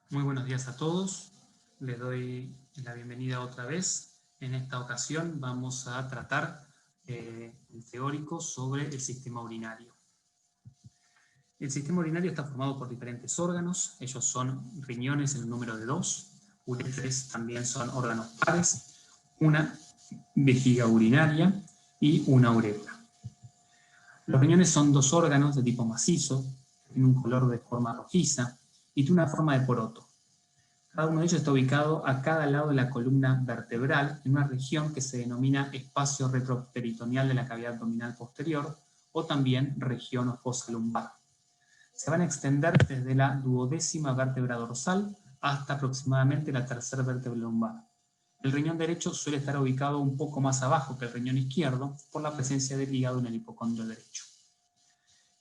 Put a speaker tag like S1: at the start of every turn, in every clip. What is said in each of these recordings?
S1: Muy buenos días a todos. Les doy la bienvenida otra vez. En esta ocasión vamos a tratar el teórico sobre el sistema urinario. El sistema urinario está formado por diferentes órganos. Ellos son riñones en el número de 2. Uréteres también son órganos pares. Una vejiga urinaria y una uretra. Los riñones son dos órganos de tipo macizo, tienen un color de forma rojiza y tiene una forma de poroto. Cada uno de ellos está ubicado a cada lado de la columna vertebral en una región que se denomina espacio retroperitoneal de la cavidad abdominal posterior o también región o fosa lumbar. Se van a extender desde la duodécima vértebra dorsal hasta aproximadamente la tercera vértebra lumbar. El riñón derecho suele estar ubicado un poco más abajo que el riñón izquierdo por la presencia del hígado en el hipocondrio derecho.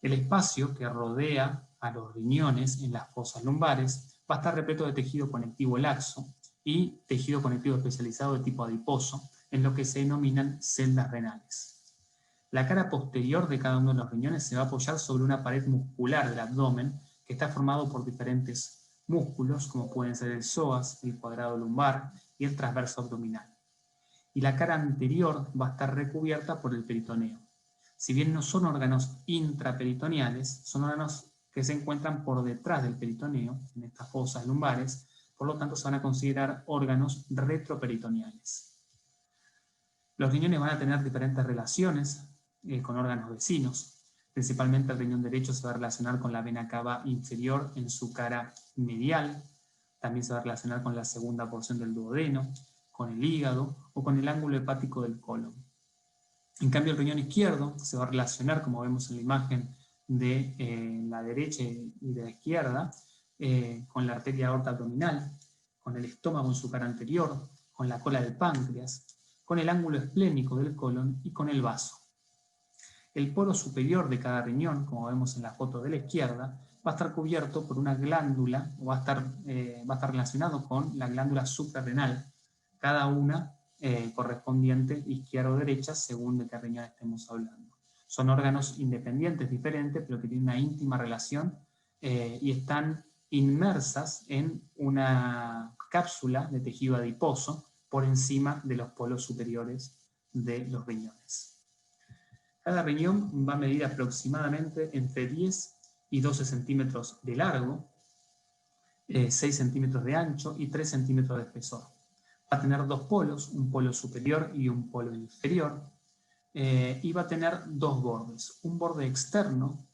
S1: El espacio que rodea a los riñones en las fosas lumbares va a estar repleto de tejido conectivo laxo y tejido conectivo especializado de tipo adiposo, en lo que se denominan celdas renales. La cara posterior de cada uno de los riñones se va a apoyar sobre una pared muscular del abdomen que está formado por diferentes músculos, como pueden ser el psoas, el cuadrado lumbar y el transverso abdominal. Y la cara anterior va a estar recubierta por el peritoneo. Si bien no son órganos intraperitoneales, son órganos que se encuentran por detrás del peritoneo, en estas fosas lumbares, por lo tanto se van a considerar órganos retroperitoneales. Los riñones van a tener diferentes relaciones con órganos vecinos. Principalmente el riñón derecho se va a relacionar con la vena cava inferior en su cara medial, también se va a relacionar con la segunda porción del duodeno, con el hígado o con el ángulo hepático del colon. En cambio, el riñón izquierdo se va a relacionar, como vemos en la imagen de la derecha y de la izquierda, con la arteria aorta abdominal, con el estómago en su cara anterior, con la cola del páncreas, con el ángulo esplénico del colon y con el vaso. El poro superior de cada riñón, como vemos en la foto de la izquierda, va a estar cubierto por una glándula, o va a estar relacionado con la glándula suprarrenal, cada una correspondiente izquierda o derecha, según de qué riñón estemos hablando. Son órganos independientes, diferentes, pero que tienen una íntima relación y están inmersas en una cápsula de tejido adiposo por encima de los polos superiores de los riñones. Cada riñón va a medir aproximadamente entre 10 y 12 centímetros de largo, 6 centímetros de ancho y 3 centímetros de espesor. Va a tener dos polos, un polo superior y un polo inferior, y va a tener dos bordes, un borde externo,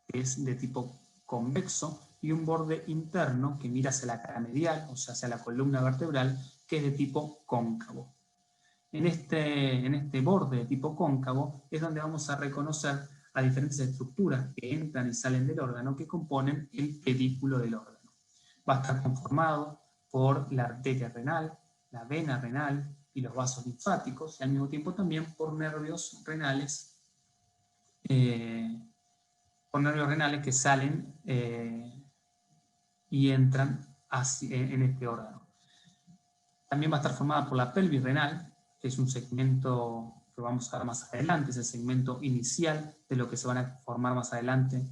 S1: que es de tipo convexo, y un borde interno que mira hacia la cara medial, o sea, hacia la columna vertebral, que es de tipo cóncavo. En este borde de tipo cóncavo es donde vamos a reconocer las diferentes estructuras que entran y salen del órgano que componen el pedículo del órgano. Va a estar conformado por la arteria renal, la vena renal y los vasos linfáticos, y al mismo tiempo también por nervios renales, que salen y entran en este órgano. También va a estar formada por la pelvis renal, que es un segmento que vamos a ver más adelante, es el segmento inicial de lo que se van a formar más adelante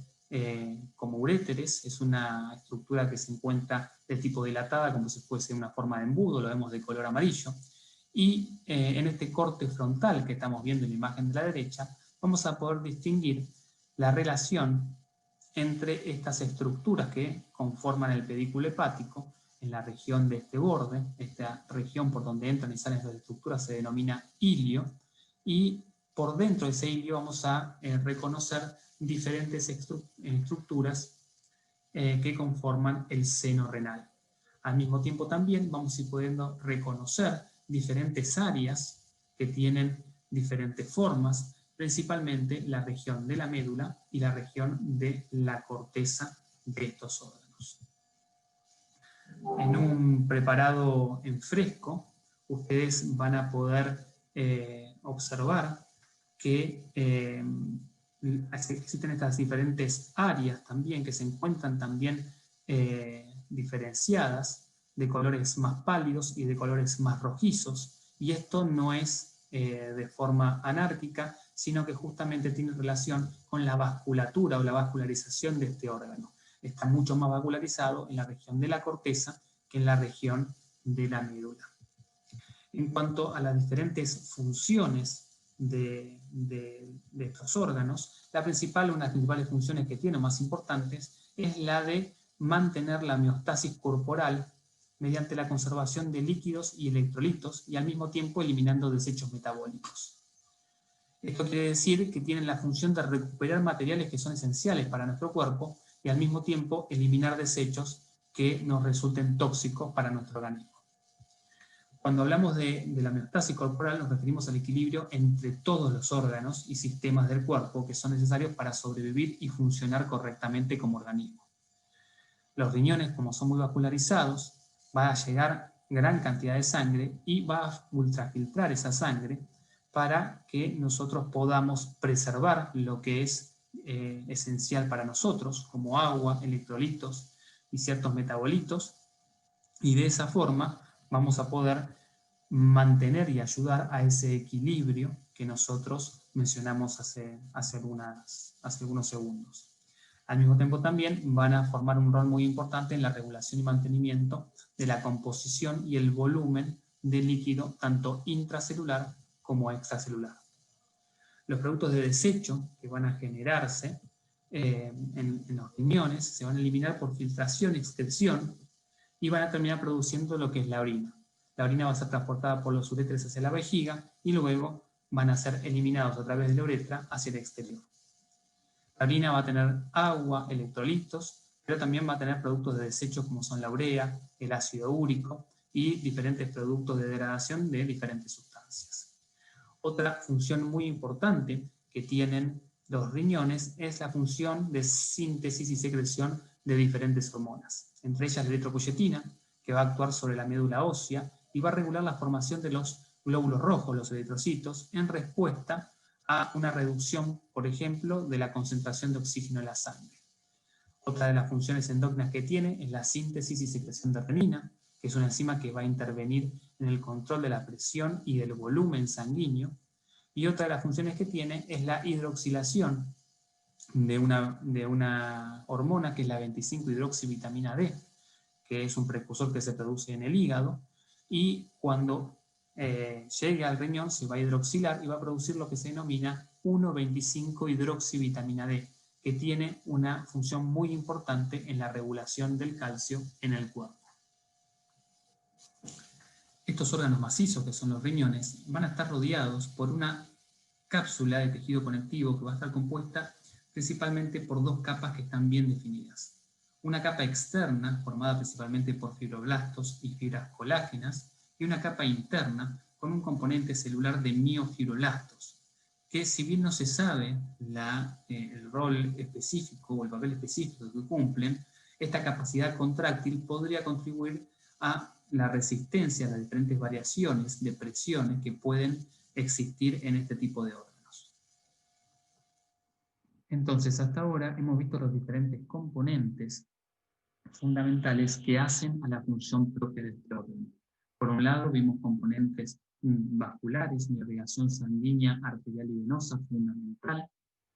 S1: como uréteres. Es una estructura que se encuentra de tipo dilatada, como si fuese una forma de embudo, lo vemos de color amarillo. Y en este corte frontal que estamos viendo en la imagen de la derecha, vamos a poder distinguir la relación entre estas estructuras que conforman el pedículo hepático en la región de este borde. Esta región por donde entran y salen las estructuras se denomina ilio, y por dentro de ese ilio vamos a reconocer diferentes estructuras que conforman el seno renal. Al mismo tiempo también vamos a ir pudiendo reconocer diferentes áreas que tienen diferentes formas, principalmente la región de la médula y la región de la corteza de estos órganos. En un preparado en fresco, ustedes van a poder observar que existen estas diferentes áreas también que se encuentran también diferenciadas, de colores más pálidos y de colores más rojizos, y esto no es de forma anárquica, sino que justamente tiene relación con la vasculatura o la vascularización de este órgano. está mucho más vascularizado en la región de la corteza que en la región de la médula. En cuanto a las diferentes funciones de estos órganos, una de las principales funciones que tiene, más importantes, es la de mantener la homeostasis corporal mediante la conservación de líquidos y electrolitos y al mismo tiempo eliminando desechos metabólicos. Esto quiere decir que tienen la función de recuperar materiales que son esenciales para nuestro cuerpo y al mismo tiempo eliminar desechos que nos resulten tóxicos para nuestro organismo. Cuando hablamos de la homeostasis corporal nos referimos al equilibrio entre todos los órganos y sistemas del cuerpo que son necesarios para sobrevivir y funcionar correctamente como organismo. Los riñones, como son muy vascularizados, va a llegar gran cantidad de sangre y va a ultrafiltrar esa sangre para que nosotros podamos preservar lo que es esencial para nosotros, como agua, electrolitos y ciertos metabolitos, y de esa forma vamos a poder mantener y ayudar a ese equilibrio que nosotros mencionamos hace algunos segundos. Al mismo tiempo también van a formar un rol muy importante en la regulación y mantenimiento de la composición y el volumen de líquido tanto intracelular como extracelular. Los productos de desecho que van a generarse en los riñones se van a eliminar por filtración y excreción y van a terminar produciendo lo que es la orina. La orina va a ser transportada por los uréteres hacia la vejiga y luego van a ser eliminados a través de la uretra hacia el exterior. La orina va a tener agua, electrolitos, pero también va a tener productos de desecho como son la urea, el ácido úrico y diferentes productos de degradación de diferentes sustancias. Otra función muy importante que tienen los riñones es la función de síntesis y secreción de diferentes hormonas, entre ellas la eritropoyetina, que va a actuar sobre la médula ósea y va a regular la formación de los glóbulos rojos, los eritrocitos, en respuesta a una reducción, por ejemplo, de la concentración de oxígeno en la sangre. Otra de las funciones endócrinas que tiene es la síntesis y secreción de renina, que es una enzima que va a intervenir en el control de la presión y del volumen sanguíneo. Y otra de las funciones que tiene es la hidroxilación de una hormona que es la 25-hidroxivitamina D, que es un precursor que se produce en el hígado, y cuando llegue al riñón se va a hidroxilar y va a producir lo que se denomina 1,25-hidroxivitamina D, que tiene una función muy importante en la regulación del calcio en el cuerpo. Estos órganos macizos, que son los riñones, van a estar rodeados por una cápsula de tejido conectivo que va a estar compuesta principalmente por dos capas que están bien definidas. Una capa externa, formada principalmente por fibroblastos y fibras colágenas, y una capa interna con un componente celular de miofibroblastos, que si bien no se sabe el rol específico o el papel específico que cumplen, esta capacidad contráctil podría contribuir a la resistencia a las diferentes variaciones de presiones que pueden existir en este tipo de órganos. Entonces, hasta ahora hemos visto los diferentes componentes fundamentales que hacen a la función propia de este órgano. Por un lado, vimos componentes vasculares, una irrigación sanguínea, arterial y venosa fundamental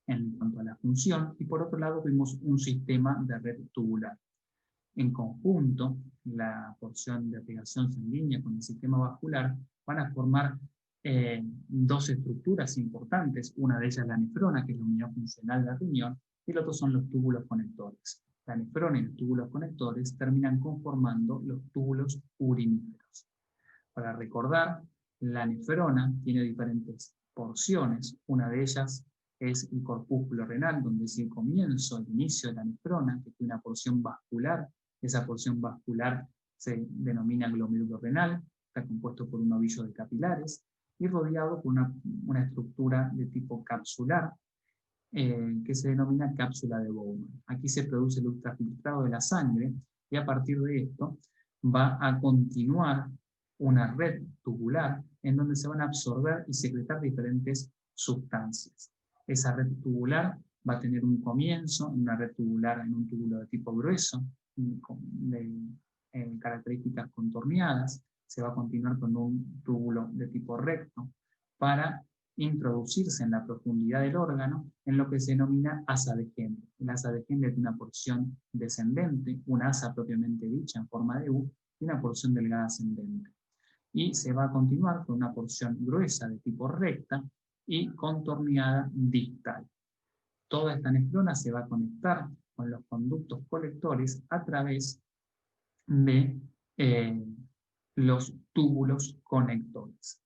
S1: en cuanto a la función, y por otro lado vimos un sistema de red tubular. En conjunto, la porción de irrigación sanguínea con el sistema vascular van a formar dos estructuras importantes, una de ellas la nefrona, que es la unidad funcional del riñón, y el otro son los túbulos conectores. La nefrona y los túbulos conectores terminan conformando los túbulos uriníferos. Para recordar, la nefrona tiene diferentes porciones, una de ellas es el corpúsculo renal, donde es el comienzo, el inicio de la nefrona, que tiene una porción vascular. Esa porción vascular se denomina glomérulo renal, está compuesto por un ovillo de capilares y rodeado por una estructura de tipo capsular, que se denomina cápsula de Bowman. Aquí se produce el ultrafiltrado de la sangre y a partir de esto va a continuar una red tubular en donde se van a absorber y secretar diferentes sustancias. Esa red tubular va a tener un comienzo en una red tubular en un túbulo de tipo grueso, de características contorneadas, se va a continuar con un túbulo de tipo recto para introducirse en la profundidad del órgano en lo que se denomina asa de Hendle. El asa de Hendle tiene una porción descendente, una asa propiamente dicha en forma de U, y una porción delgada ascendente. Y se va a continuar con una porción gruesa de tipo recta y contorneada distal. Toda esta nefrona se va a conectar con los conductos colectores a través de los túbulos conectores.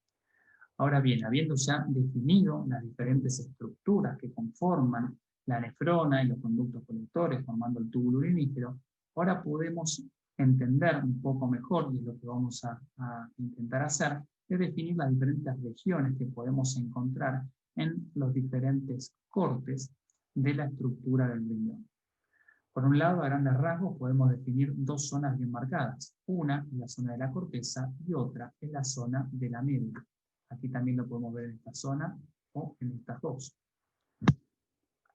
S1: Ahora bien, habiendo ya definido las diferentes estructuras que conforman la nefrona y los conductos colectores formando el túbulo urinífero, ahora podemos entender un poco mejor, y es lo que vamos a intentar hacer, es definir las diferentes regiones que podemos encontrar en los diferentes cortes de la estructura del riñón. Por un lado, a grandes rasgos, podemos definir dos zonas bien marcadas. Una es la zona de la corteza y otra es la zona de la médula. Aquí también lo podemos ver en esta zona o en estas dos.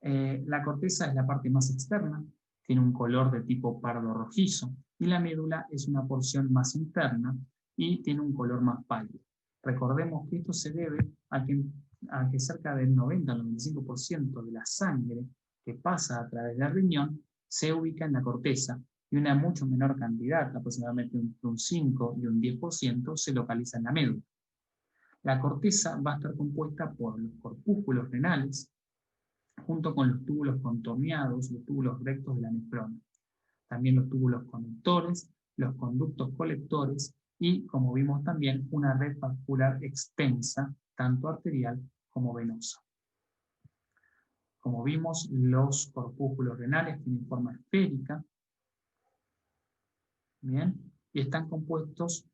S1: La corteza es la parte más externa, tiene un color de tipo pardo rojizo, y la médula es una porción más interna y tiene un color más pálido. Recordemos que esto se debe a que cerca del 90 al 95% de la sangre que pasa a través del riñón se ubica en la corteza, y una mucho menor cantidad, aproximadamente un 5 y un 10%, se localiza en la médula. La corteza va a estar compuesta por los corpúsculos renales, junto con los túbulos contorneados, los túbulos rectos de la nefrona. También los túbulos conectores, los conductos colectores y, como vimos también, una red vascular extensa, tanto arterial como venosa. Como vimos, los corpúsculos renales tienen forma esférica, ¿bien? Y están compuestos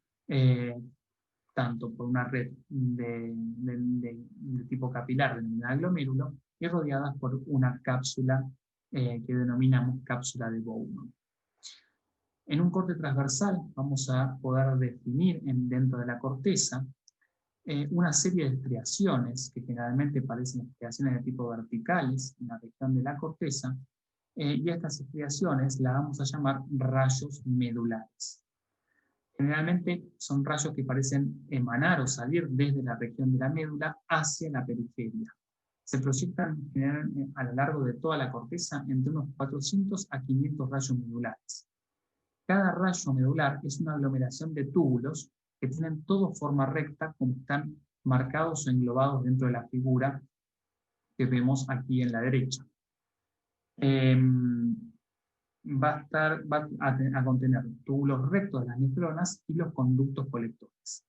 S1: tanto por una red de tipo capilar denominada glomérulo y rodeadas por una cápsula que denominamos cápsula de Bowman. En un corte transversal vamos a poder definir dentro de la corteza una serie de estriaciones que generalmente parecen estriaciones de tipo verticales en la región de la corteza, y estas estriaciones las vamos a llamar rayos medulares. Generalmente son rayos que parecen emanar o salir desde la región de la médula hacia la periferia. Se proyectan a lo largo de toda la corteza entre unos 400 a 500 rayos medulares. Cada rayo medular es una aglomeración de túbulos que tienen todos forma recta, como están marcados o englobados dentro de la figura que vemos aquí en la derecha. Va a contener túbulos rectos de las nefronas y los conductos colectores.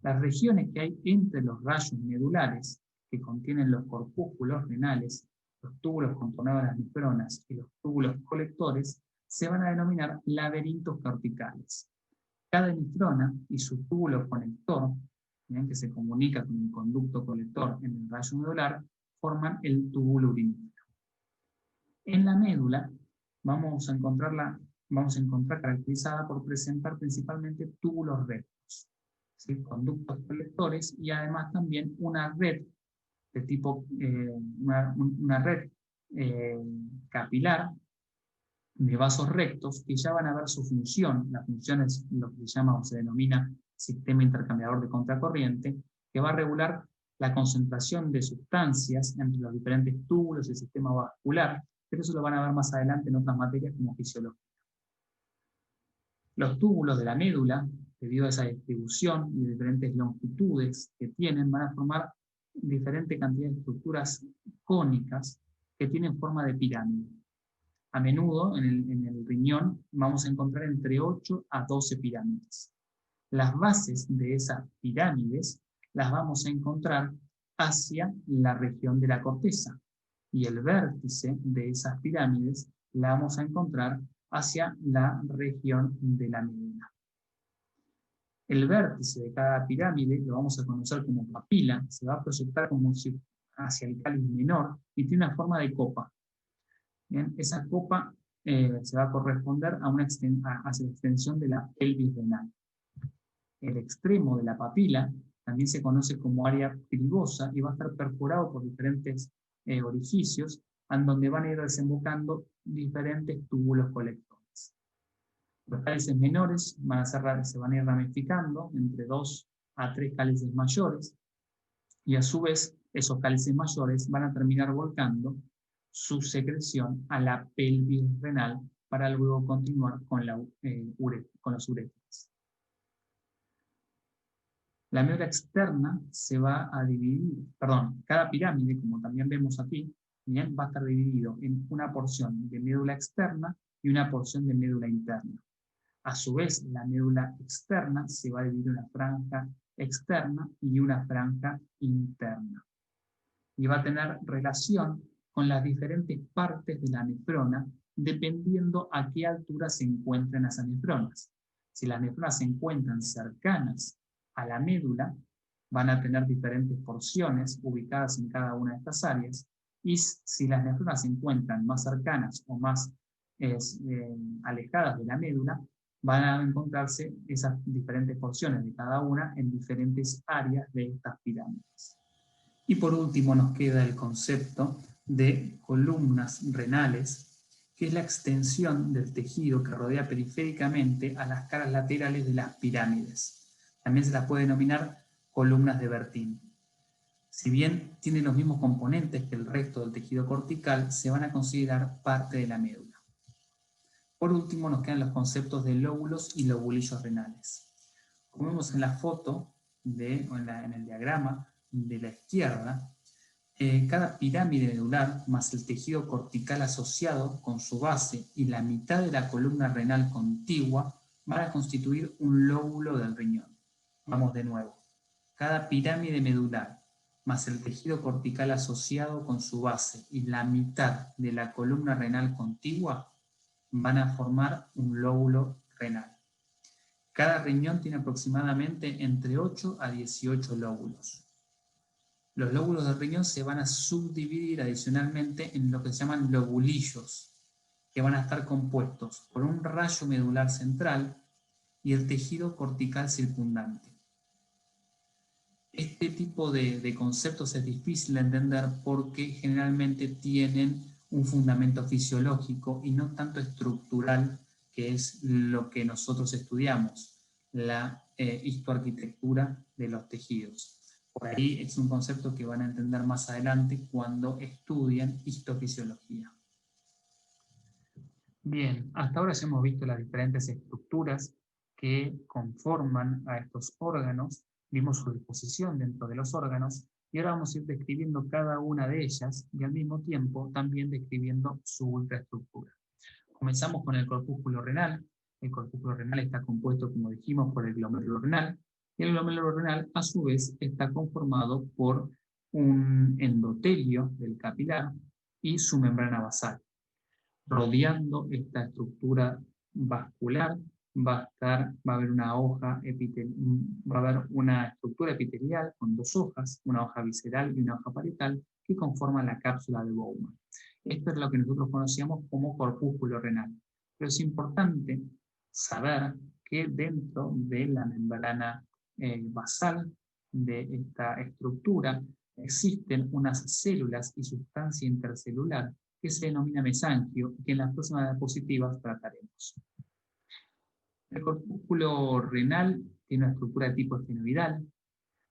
S1: Las regiones que hay entre los rayos medulares, que contienen los corpúsculos renales, los túbulos contorneados de las nefronas y los túbulos colectores, se van a denominar laberintos corticales. Cada nefrona y su túbulo conector, que se comunica con el conducto colector en el rayo medular, forman el túbulo urinífero. En la médula vamos a encontrar caracterizada por presentar principalmente túbulos rectos, ¿sí? Conductos colectores y además también una red de tipo, una red capilar de vasos rectos que ya van a ver su función. La función es lo que se llama o se denomina sistema intercambiador de contracorriente, que va a regular la concentración de sustancias entre los diferentes túbulos y el sistema vascular, pero eso lo van a ver más adelante en otras materias como fisiología. Los túbulos de la médula, debido a esa distribución y diferentes longitudes que tienen, van a formar diferente cantidad de estructuras cónicas que tienen forma de pirámide. A menudo en el riñón vamos a encontrar entre 8 a 12 pirámides. Las bases de esas pirámides las vamos a encontrar hacia la región de la corteza, y el vértice de esas pirámides la vamos a encontrar hacia la región de la médula. El vértice de cada pirámide, lo vamos a conocer como papila, se va a proyectar como si hacia el cáliz menor y tiene una forma de copa. Bien, esa copa se va a corresponder hacia la extensión de la pelvis renal. El extremo de la papila también se conoce como área cribosa y va a estar perforado por diferentes orificios, en donde van a ir desembocando diferentes túbulos colectores. Los cálices menores se van a ir ramificando entre 2 a 3 cálices mayores, y a su vez esos cálices mayores van a terminar volcando su secreción a la pelvis renal para luego continuar con las uréteres. La médula externa se va a dividir, cada pirámide, como también vemos aquí, bien, va a estar dividido en una porción de médula externa y una porción de médula interna. A su vez, la médula externa se va a dividir en una franja externa y una franja interna. Y va a tener relación con las diferentes partes de la nefrona, dependiendo a qué altura se encuentran esas nefronas. Si las nefronas se encuentran cercanas a la médula, van a tener diferentes porciones ubicadas en cada una de estas áreas, y si las nefronas se encuentran más cercanas o más alejadas de la médula, van a encontrarse esas diferentes porciones de cada una en diferentes áreas de estas pirámides. Y por último nos queda el concepto de columnas renales, que es la extensión del tejido que rodea periféricamente a las caras laterales de las pirámides. También se las puede denominar columnas de Bertin. Si bien tienen los mismos componentes que el resto del tejido cortical, se van a considerar parte de la médula. Por último nos quedan los conceptos de lóbulos y lobulillos renales. Como vemos en la foto, en el diagrama de la izquierda, cada pirámide medular más el tejido cortical asociado con su base y la mitad de la columna renal contigua van a constituir un lóbulo del riñón. Vamos de nuevo. Cada pirámide medular más el tejido cortical asociado con su base y la mitad de la columna renal contigua van a formar un lóbulo renal. Cada riñón tiene aproximadamente entre 8 a 18 lóbulos. Los lóbulos del riñón se van a subdividir adicionalmente en lo que se llaman lobulillos, que van a estar compuestos por un rayo medular central y el tejido cortical circundante. Este tipo de conceptos es difícil de entender porque generalmente tienen un fundamento fisiológico y no tanto estructural, que es lo que nosotros estudiamos, la histoarquitectura de los tejidos. Por ahí es un concepto que van a entender más adelante cuando estudien histofisiología. Bien, hasta ahora ya hemos visto las diferentes estructuras que conforman a estos órganos, vimos su disposición dentro de los órganos, y ahora vamos a ir describiendo cada una de ellas y al mismo tiempo también describiendo su ultraestructura. Comenzamos con el corpúsculo renal. El corpúsculo renal está compuesto, como dijimos, por el glomérulo renal, y el glomérulo renal a su vez está conformado por un endotelio del capilar y su membrana basal. Rodeando esta estructura vascular va a haber una estructura epitelial con dos hojas, una hoja visceral y una hoja parietal, que conforman la cápsula de Bowman. Esto es lo que nosotros conocíamos como corpúsculo renal. Pero es importante saber que dentro de la membrana basal de esta estructura existen unas células y sustancia intercelular que se denomina mesangio y que en las próximas diapositivas trataremos. El corpúsculo renal tiene una estructura de tipo esfenoidal,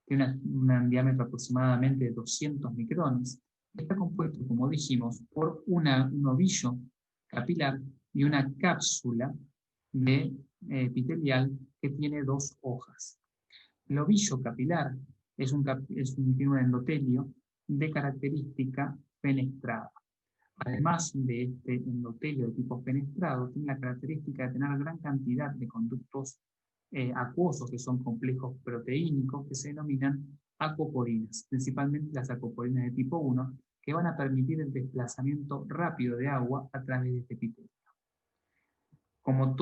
S1: tiene un diámetro aproximadamente de 200 micrones, está compuesto, como dijimos, por un ovillo capilar y una cápsula epitelial que tiene dos hojas. El ovillo capilar tiene un endotelio de característica fenestrada. Además de este endotelio de tipo fenestrado, tiene la característica de tener gran cantidad de conductos acuosos, que son complejos proteínicos, que se denominan acoporinas, principalmente las acoporinas de tipo 1, que van a permitir el desplazamiento rápido de agua a través de este epitelio. Como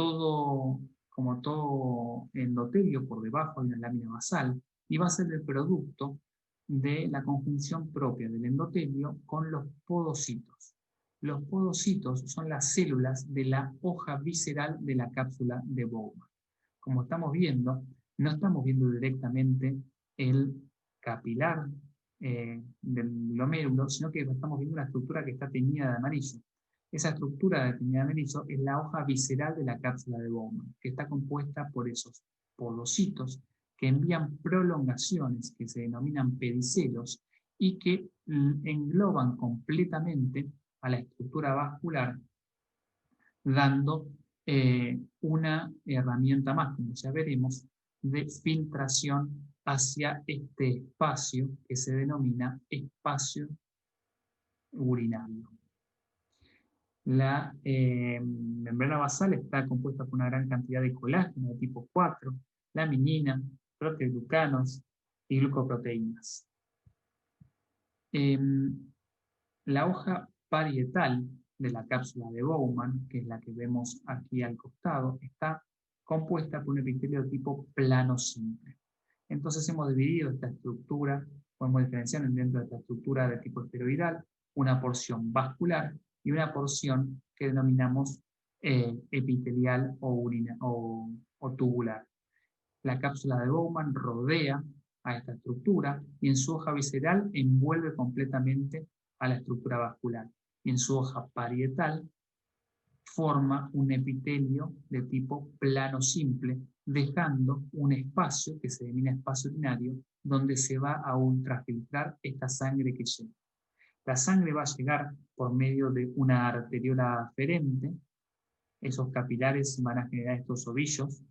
S1: todo endotelio, por debajo hay una lámina basal, y va a ser el producto de la conjunción propia del endotelio con los podocitos. Los podocitos son las células de la hoja visceral de la cápsula de Bowman. Como estamos viendo, no estamos viendo directamente el capilar del glomérulo, sino que estamos viendo una estructura que está teñida de amarillo. Esa estructura teñida de amarillo es la hoja visceral de la cápsula de Bowman, que está compuesta por esos podocitos que envían prolongaciones que se denominan pedicelos y que engloban completamente a la estructura vascular, dando una herramienta más, como ya veremos, de filtración hacia este espacio que se denomina espacio urinario. La membrana basal está compuesta por una gran cantidad de colágeno de tipo 4, laminina, proteoglucanos y glucoproteínas. La hoja parietal de la cápsula de Bowman, que es la que vemos aquí al costado, está compuesta por un epitelio de tipo plano simple. Entonces hemos dividido esta estructura, podemos diferenciar dentro de esta estructura de tipo esferoidal, una porción vascular y una porción que denominamos epitelial o tubular. La cápsula de Bowman rodea a esta estructura y en su hoja visceral envuelve completamente a la estructura vascular. Y en su hoja parietal forma un epitelio de tipo plano simple, dejando un espacio que se denomina espacio urinario, donde se va a ultrafiltrar esta sangre que llega. La sangre va a llegar por medio de una arteriola aferente. Esos capilares van a generar estos ovillos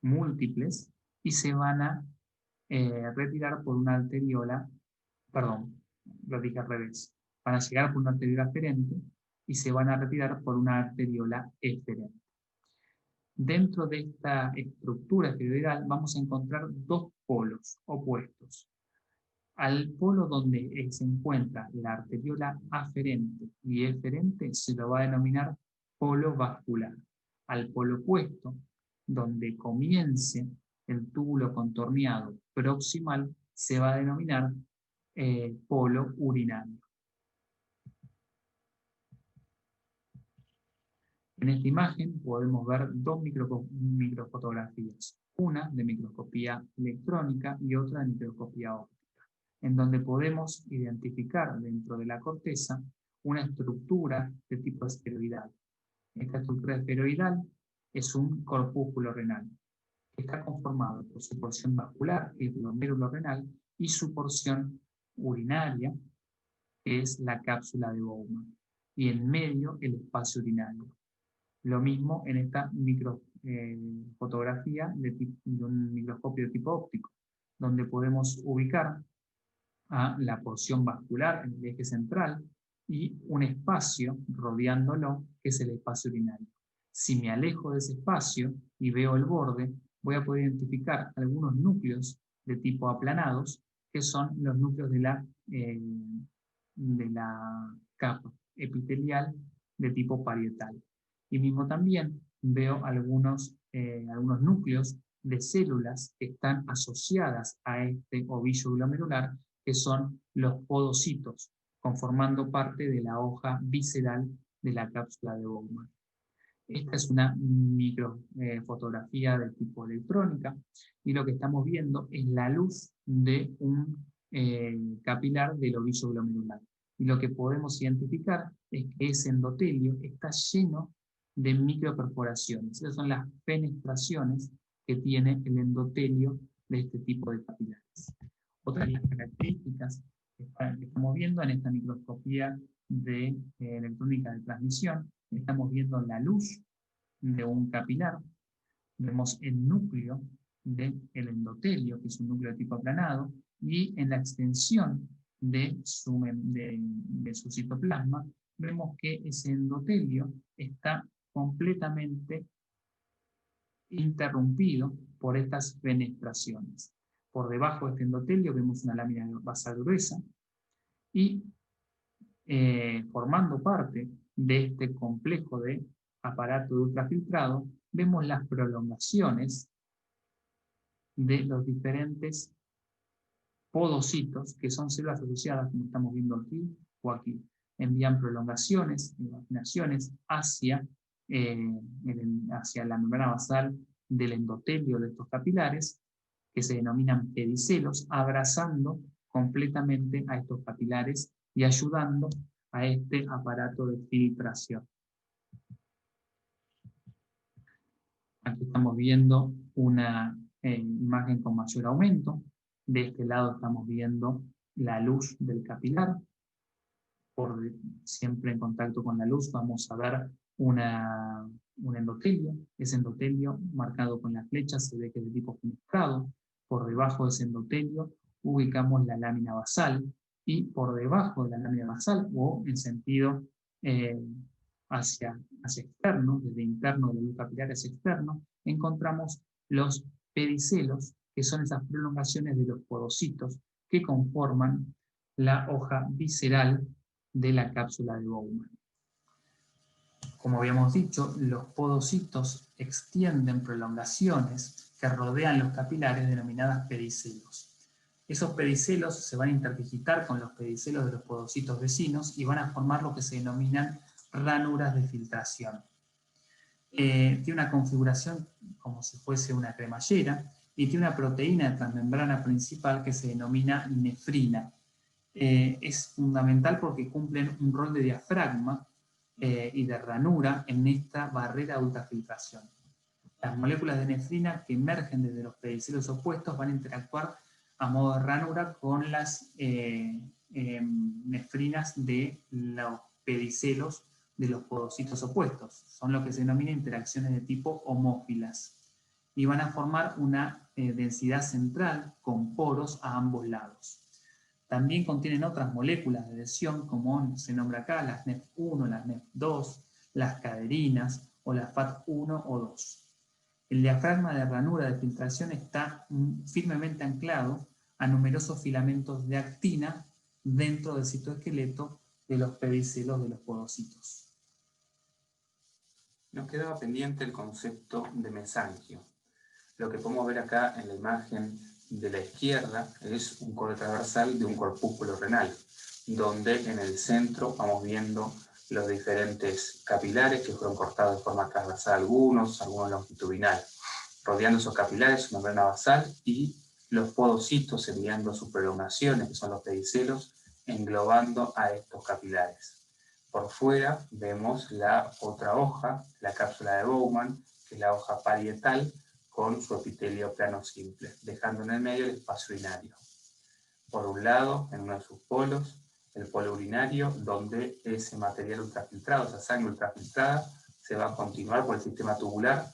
S1: múltiples y se van a retirar por una arteriola, perdón, lo dije al revés, van a llegar por una arteriola aferente y se van a retirar por una arteriola eferente. Dentro de esta estructura esferoidal vamos a encontrar dos polos opuestos. Al polo donde se encuentra la arteriola aferente y eferente se lo va a denominar polo vascular. Al polo opuesto, donde comience el túbulo contorneado proximal, se va a denominar polo urinario. En esta imagen podemos ver dos microfotografías, una de microscopía electrónica y otra de microscopía óptica, en donde podemos identificar dentro de la corteza una estructura de tipo esferoidal. Esta estructura esferoidal es un corpúsculo renal, que está conformado por su porción vascular, que es el glomérulo renal, y su porción urinaria, que es la cápsula de Bowman, y en medio el espacio urinario. Lo mismo en esta fotografía de un microscopio de tipo óptico, donde podemos ubicar a la porción vascular en el eje central y un espacio rodeándolo, que es el espacio urinario. Si me alejo de ese espacio y veo el borde, voy a poder identificar algunos núcleos de tipo aplanados, que son los núcleos de la capa epitelial de tipo parietal. Y mismo también veo algunos núcleos de células que están asociadas a este ovillo glomerular, que son los podocitos, conformando parte de la hoja visceral de la cápsula de Bowman. Esta es una microfotografía de tipo electrónica y lo que estamos viendo es la luz de un capilar del ovillo glomerular. Y lo que podemos identificar es que ese endotelio está lleno de microperforaciones. Esas son las penetraciones que tiene el endotelio de este tipo de capilares. Otras de las características que estamos viendo en esta microscopía de electrónica de transmisión, estamos viendo la luz de un capilar, vemos el núcleo del endotelio, que es un núcleo de tipo aplanado, y en la extensión de su citoplasma, vemos que ese endotelio está completamente interrumpido por estas fenestraciones. Por debajo de este endotelio vemos una lámina basal gruesa y formando parte de este complejo de aparato de ultrafiltrado, vemos las prolongaciones de los diferentes podocitos, que son células asociadas, como estamos viendo aquí o aquí. Envían prolongaciones, imaginaciones hacia la membrana basal del endotelio de estos capilares, que se denominan pedicelos, abrazando completamente a estos capilares y ayudando a este aparato de filtración. Aquí estamos viendo una imagen con mayor aumento. De este lado estamos viendo la luz del capilar. Siempre en contacto con la luz vamos a ver un endotelio. Ese endotelio marcado con la flecha se ve que es de tipo fenestrado. Por debajo de ese endotelio ubicamos la lámina basal, y por debajo de la lámina basal, o en sentido hacia externo, desde interno de la luz capilar hacia externo, encontramos los pedicelos, que son esas prolongaciones de los podocitos que conforman la hoja visceral de la cápsula de Bowman. Como habíamos dicho, los podocitos extienden prolongaciones que rodean los capilares denominadas pedicelos. Esos pedicelos se van a interdigitar con los pedicelos de los podocitos vecinos y van a formar lo que se denominan ranuras de filtración. Tiene una configuración como si fuese una cremallera y tiene una proteína de transmembrana principal que se denomina nefrina. Es fundamental porque cumplen un rol de diafragma y de ranura en esta barrera de ultrafiltración. Las moléculas de nefrina que emergen desde los pedicelos opuestos van a interactuar a modo de ranura con las nefrinas de los pedicelos de los podocitos opuestos. Son lo que se denomina interacciones de tipo homófilas. Y van a formar una densidad central con poros a ambos lados. También contienen otras moléculas de adhesión, como se nombra acá, las NEF1, las NEF2, las caderinas o las FAT1 o 2. El diafragma de ranura de filtración está firmemente anclado a numerosos filamentos de actina dentro del citoesqueleto de los pedicelos de los podocitos.
S2: Nos quedaba pendiente el concepto de mesangio. Lo que podemos ver acá en la imagen de la izquierda es un corte transversal de un corpúsculo renal, donde en el centro vamos viendo los diferentes capilares que fueron cortados de forma transversal, algunos longitudinal. Rodeando esos capilares una membrana basal y los podocitos enviando sus prolongaciones, que son los pedicelos, englobando a estos capilares. Por fuera vemos la otra hoja, la cápsula de Bowman, que es la hoja parietal, con su epitelio plano simple, dejando en el medio el espacio urinario. Por un lado, en uno de sus polos, el polo urinario, donde ese material ultrafiltrado, esa sangre ultrafiltrada, se va a continuar por el sistema tubular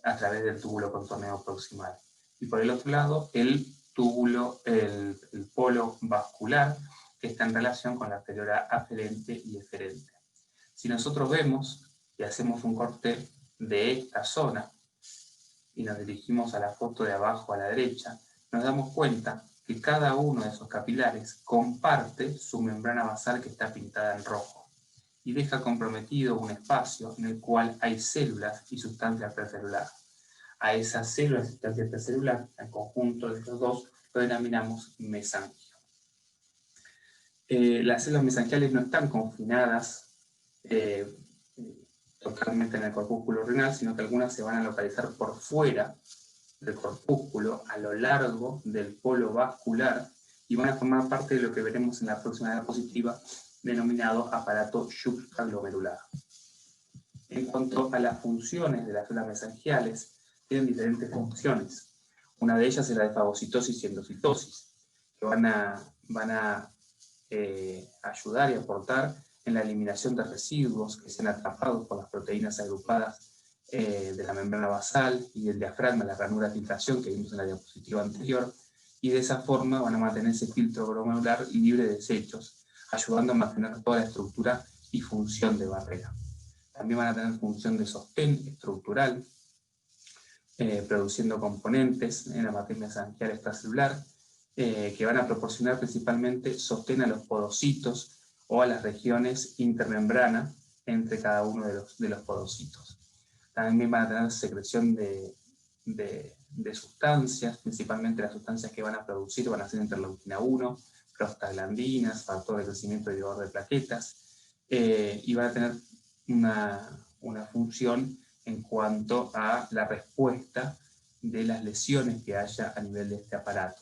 S2: a través del túbulo contorneo proximal. Y por el otro lado, el polo vascular, que está en relación con la arteriola aferente y eferente. Si nosotros vemos y hacemos un corte de esta zona, y nos dirigimos a la foto de abajo a la derecha, nos damos cuenta que cada uno de esos capilares comparte su membrana basal que está pintada en rojo y deja comprometido un espacio en el cual hay células y sustancia precelular. A esas células y sustancia precelular, al conjunto de los dos, lo denominamos mesangio. Las células mesangiales no están confinadas totalmente en el corpúsculo renal, sino que algunas se van a localizar por fuera del corpúsculo, a lo largo del polo vascular, y van a formar parte de lo que veremos en la próxima diapositiva, denominado aparato supraglomerular. En cuanto a las funciones de las células mesangiales, tienen diferentes funciones. Una de ellas es la de fagocitosis y endocitosis, que van a ayudar y aportar en la eliminación de residuos que sean atrapados por las proteínas agrupadas de la membrana basal y del diafragma, la ranura de filtración que vimos en la diapositiva anterior, y de esa forma van a mantener ese filtro glomerular libre de desechos, ayudando a mantener toda la estructura y función de barrera. También van a tener función de sostén estructural, produciendo componentes en la matriz mesangial extracelular, que van a proporcionar principalmente sostén a los podocitos o a las regiones intermembrana entre cada uno de los podocitos. También van a tener secreción de sustancias, principalmente las sustancias que van a producir van a ser interleuquina 1, prostaglandinas, factor de crecimiento y de plaquetas, y van a tener una función en cuanto a la respuesta de las lesiones que haya a nivel de este aparato.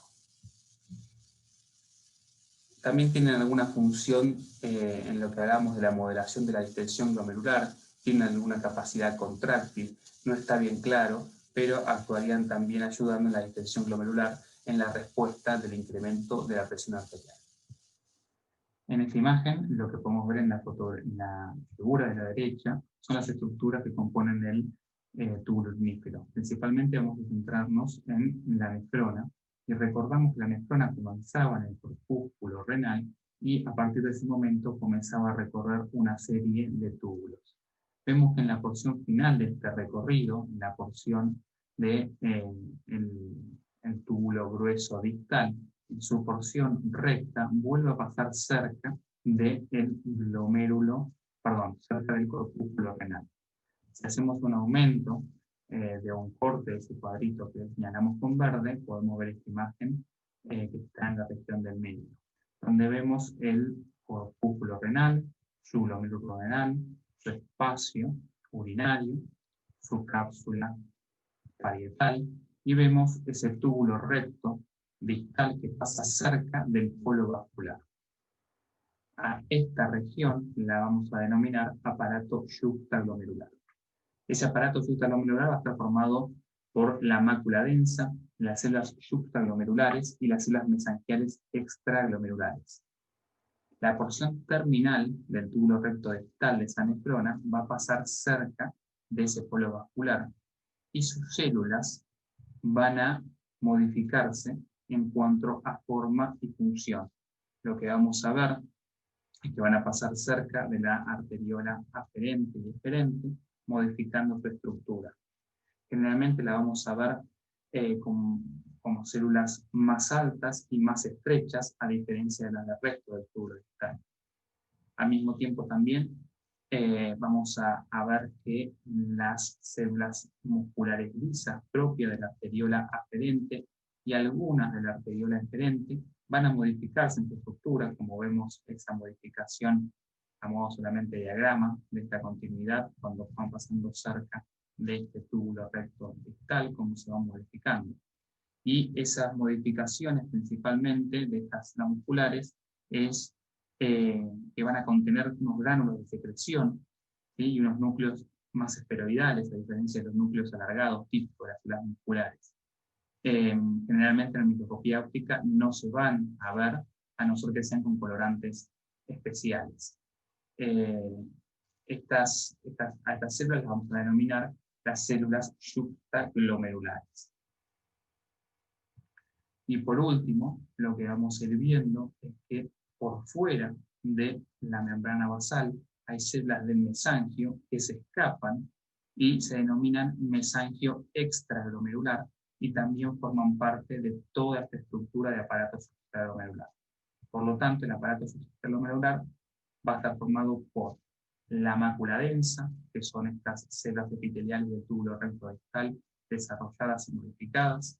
S2: También tienen alguna función en lo que hablamos de la moderación de la distensión glomerular, tienen alguna capacidad contráctil, no está bien claro, pero actuarían también ayudando en la distensión glomerular en la respuesta del incremento de la presión arterial. En esta imagen, lo que podemos ver en la figura de la derecha son las estructuras que componen el túbulo urinífero. Principalmente vamos a centrarnos en la nefrona, y recordamos que la nefrona comenzaba en el corpúsculo renal y a partir de ese momento comenzaba a recorrer una serie de túbulos. Vemos que en la porción final de este recorrido, en la porción del el túbulo grueso distal, en su porción recta vuelve a pasar cerca del glomérulo, cerca del corpúsculo renal. Si hacemos un aumento de un corte de ese cuadrito que señalamos con verde, podemos ver esta imagen que está en la región del medio, donde vemos el corpúsculo renal, su glomérulo renal, su espacio urinario, su cápsula parietal, y vemos ese túbulo recto distal que pasa cerca del polo vascular. A esta región la vamos a denominar aparato yuxtaglomerular. Ese aparato yuxtaglomerular va a estar formado por la mácula densa, las células yuxtaglomerulares y las células mesangiales extraglomerulares. La porción terminal del túbulo recto distal de esa nefrona va a pasar cerca de ese polo vascular y sus células van a modificarse en cuanto a forma y función. Lo que vamos a ver es que van a pasar cerca de la arteriola aferente y eferente, modificando su estructura. Generalmente la vamos a ver como células más altas y más estrechas, a diferencia de las del resto del túbulo distal. Al mismo tiempo también vamos a ver que las células musculares lisas propias de la arteriola aferente y algunas de la arteriola eferente van a modificarse en su estructura, como vemos esa modificación a modo solamente de diagrama de esta continuidad cuando van pasando cerca de este túbulo recto distal, como se van modificando. Y esas modificaciones principalmente de estas células musculares es que van a contener unos gránulos de secreción, ¿sí? Y unos núcleos más esferoidales, a diferencia de los núcleos alargados típicos de las células musculares. Generalmente en la microscopía óptica no se van a ver, a no ser que sean con colorantes especiales. A estas células las vamos a denominar las células yuxtaglomerulares. Y por último, lo que vamos a ir viendo es que por fuera de la membrana basal hay células del mesangio que se escapan y se denominan mesangio extraglomerular y también forman parte de toda esta estructura de aparato subglomerular. Por lo tanto, el aparato subglomerular va a estar formado por la mácula densa, que son estas células epiteliales del túbulo recto distal desarrolladas y modificadas,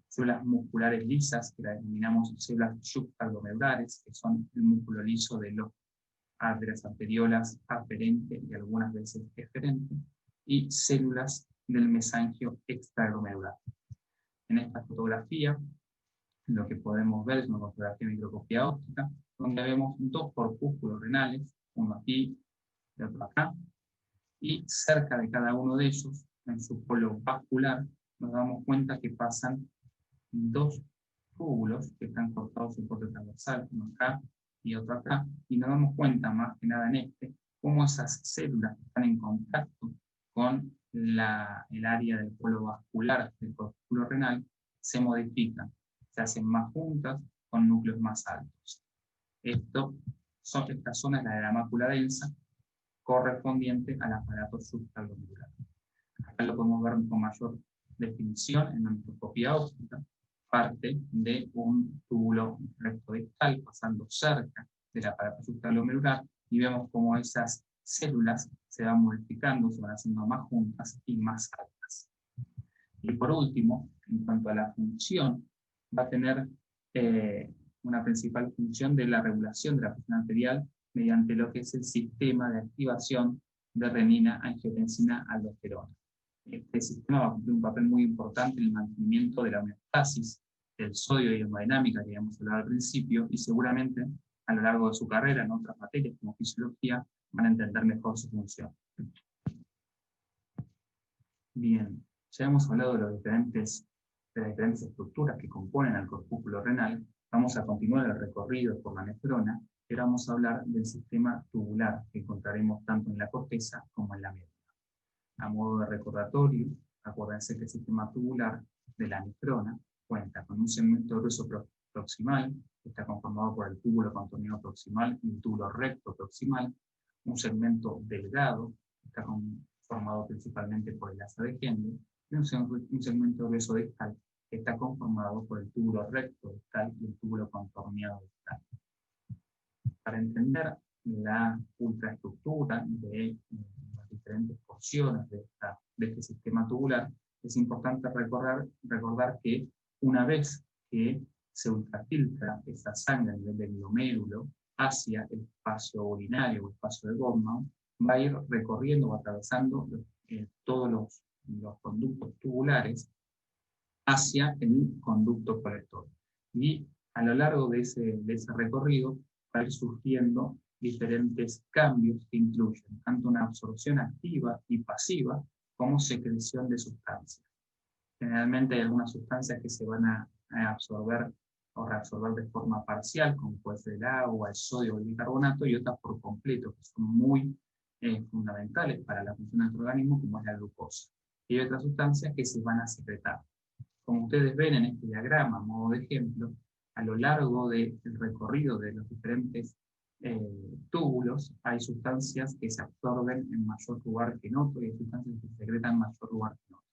S2: células musculares lisas, que las denominamos células yuxtaglomerulares, que son el músculo liso de las arteriolas aferente y algunas veces eferente, y células del mesangio extraglomerular. En esta fotografía, lo que podemos ver es una fotografía de microscopía óptica, donde vemos dos corpúsculos renales, uno aquí y otro acá, y cerca de cada uno de ellos, en su polo vascular, nos damos cuenta que pasan dos túbulos que están cortados en corte transversal, uno acá y otro acá, y nos damos cuenta, más que nada en este, cómo esas células que están en contacto con el área del polo vascular del corpúsculo renal se modifican, se hacen más juntas con núcleos más altos. Esta zona es la de la mácula densa, correspondiente al aparato subglomerular. Acá lo podemos ver con mayor definición en la microscopía óptica, parte de un túbulo recto distal pasando cerca del aparato subglomerular, y vemos cómo esas células se van modificando, se van haciendo más juntas y más altas. Y por último, en cuanto a la función, va a tener una principal función de la regulación de la presión arterial mediante lo que es el sistema de activación de renina, angiotensina, aldosterona. Este sistema va a cumplir un papel muy importante en el mantenimiento de la homeostasis del sodio y hemodinámica que habíamos hablado al principio, y seguramente a lo largo de su carrera en otras materias como fisiología van a entender mejor su función. Bien, Ya hemos hablado de las diferentes estructuras que componen al corpúsculo renal. Vamos a continuar el recorrido por la nefrona, y ahora vamos a hablar del sistema tubular que encontraremos tanto en la corteza como en la médula. A modo de recordatorio, acuérdense que el sistema tubular de la nefrona cuenta con un segmento grueso proximal, que está conformado por el túbulo contorneado proximal y el túbulo recto proximal, un segmento delgado, que está conformado principalmente por el asa de Henle, y un segmento grueso distal, que está conformado por el túbulo recto distal y el túbulo contorneado distal. Para entender la ultraestructura de las diferentes porciones de este sistema tubular, es importante recordar que una vez que se ultrafiltra esa sangre a nivel del glomérulo hacia el espacio urinario o espacio de Bowman, va a ir recorriendo o atravesando todos los conductos tubulares hacia el conducto colector. Y a lo largo de ese recorrido va a ir surgiendo diferentes cambios que incluyen tanto una absorción activa y pasiva como secreción de sustancias. Generalmente hay algunas sustancias que se van a absorber o reabsorber de forma parcial, como puede ser el agua, el sodio o el bicarbonato, y otras por completo, que son muy fundamentales para la función de nuestro organismo, como es la glucosa. Y hay otras sustancias que se van a secretar. Como ustedes ven en este diagrama, a modo de ejemplo, a lo largo del recorrido de los diferentes túbulos, hay sustancias que se absorben en mayor lugar que en otro, y hay sustancias que se secretan en mayor lugar que en otro.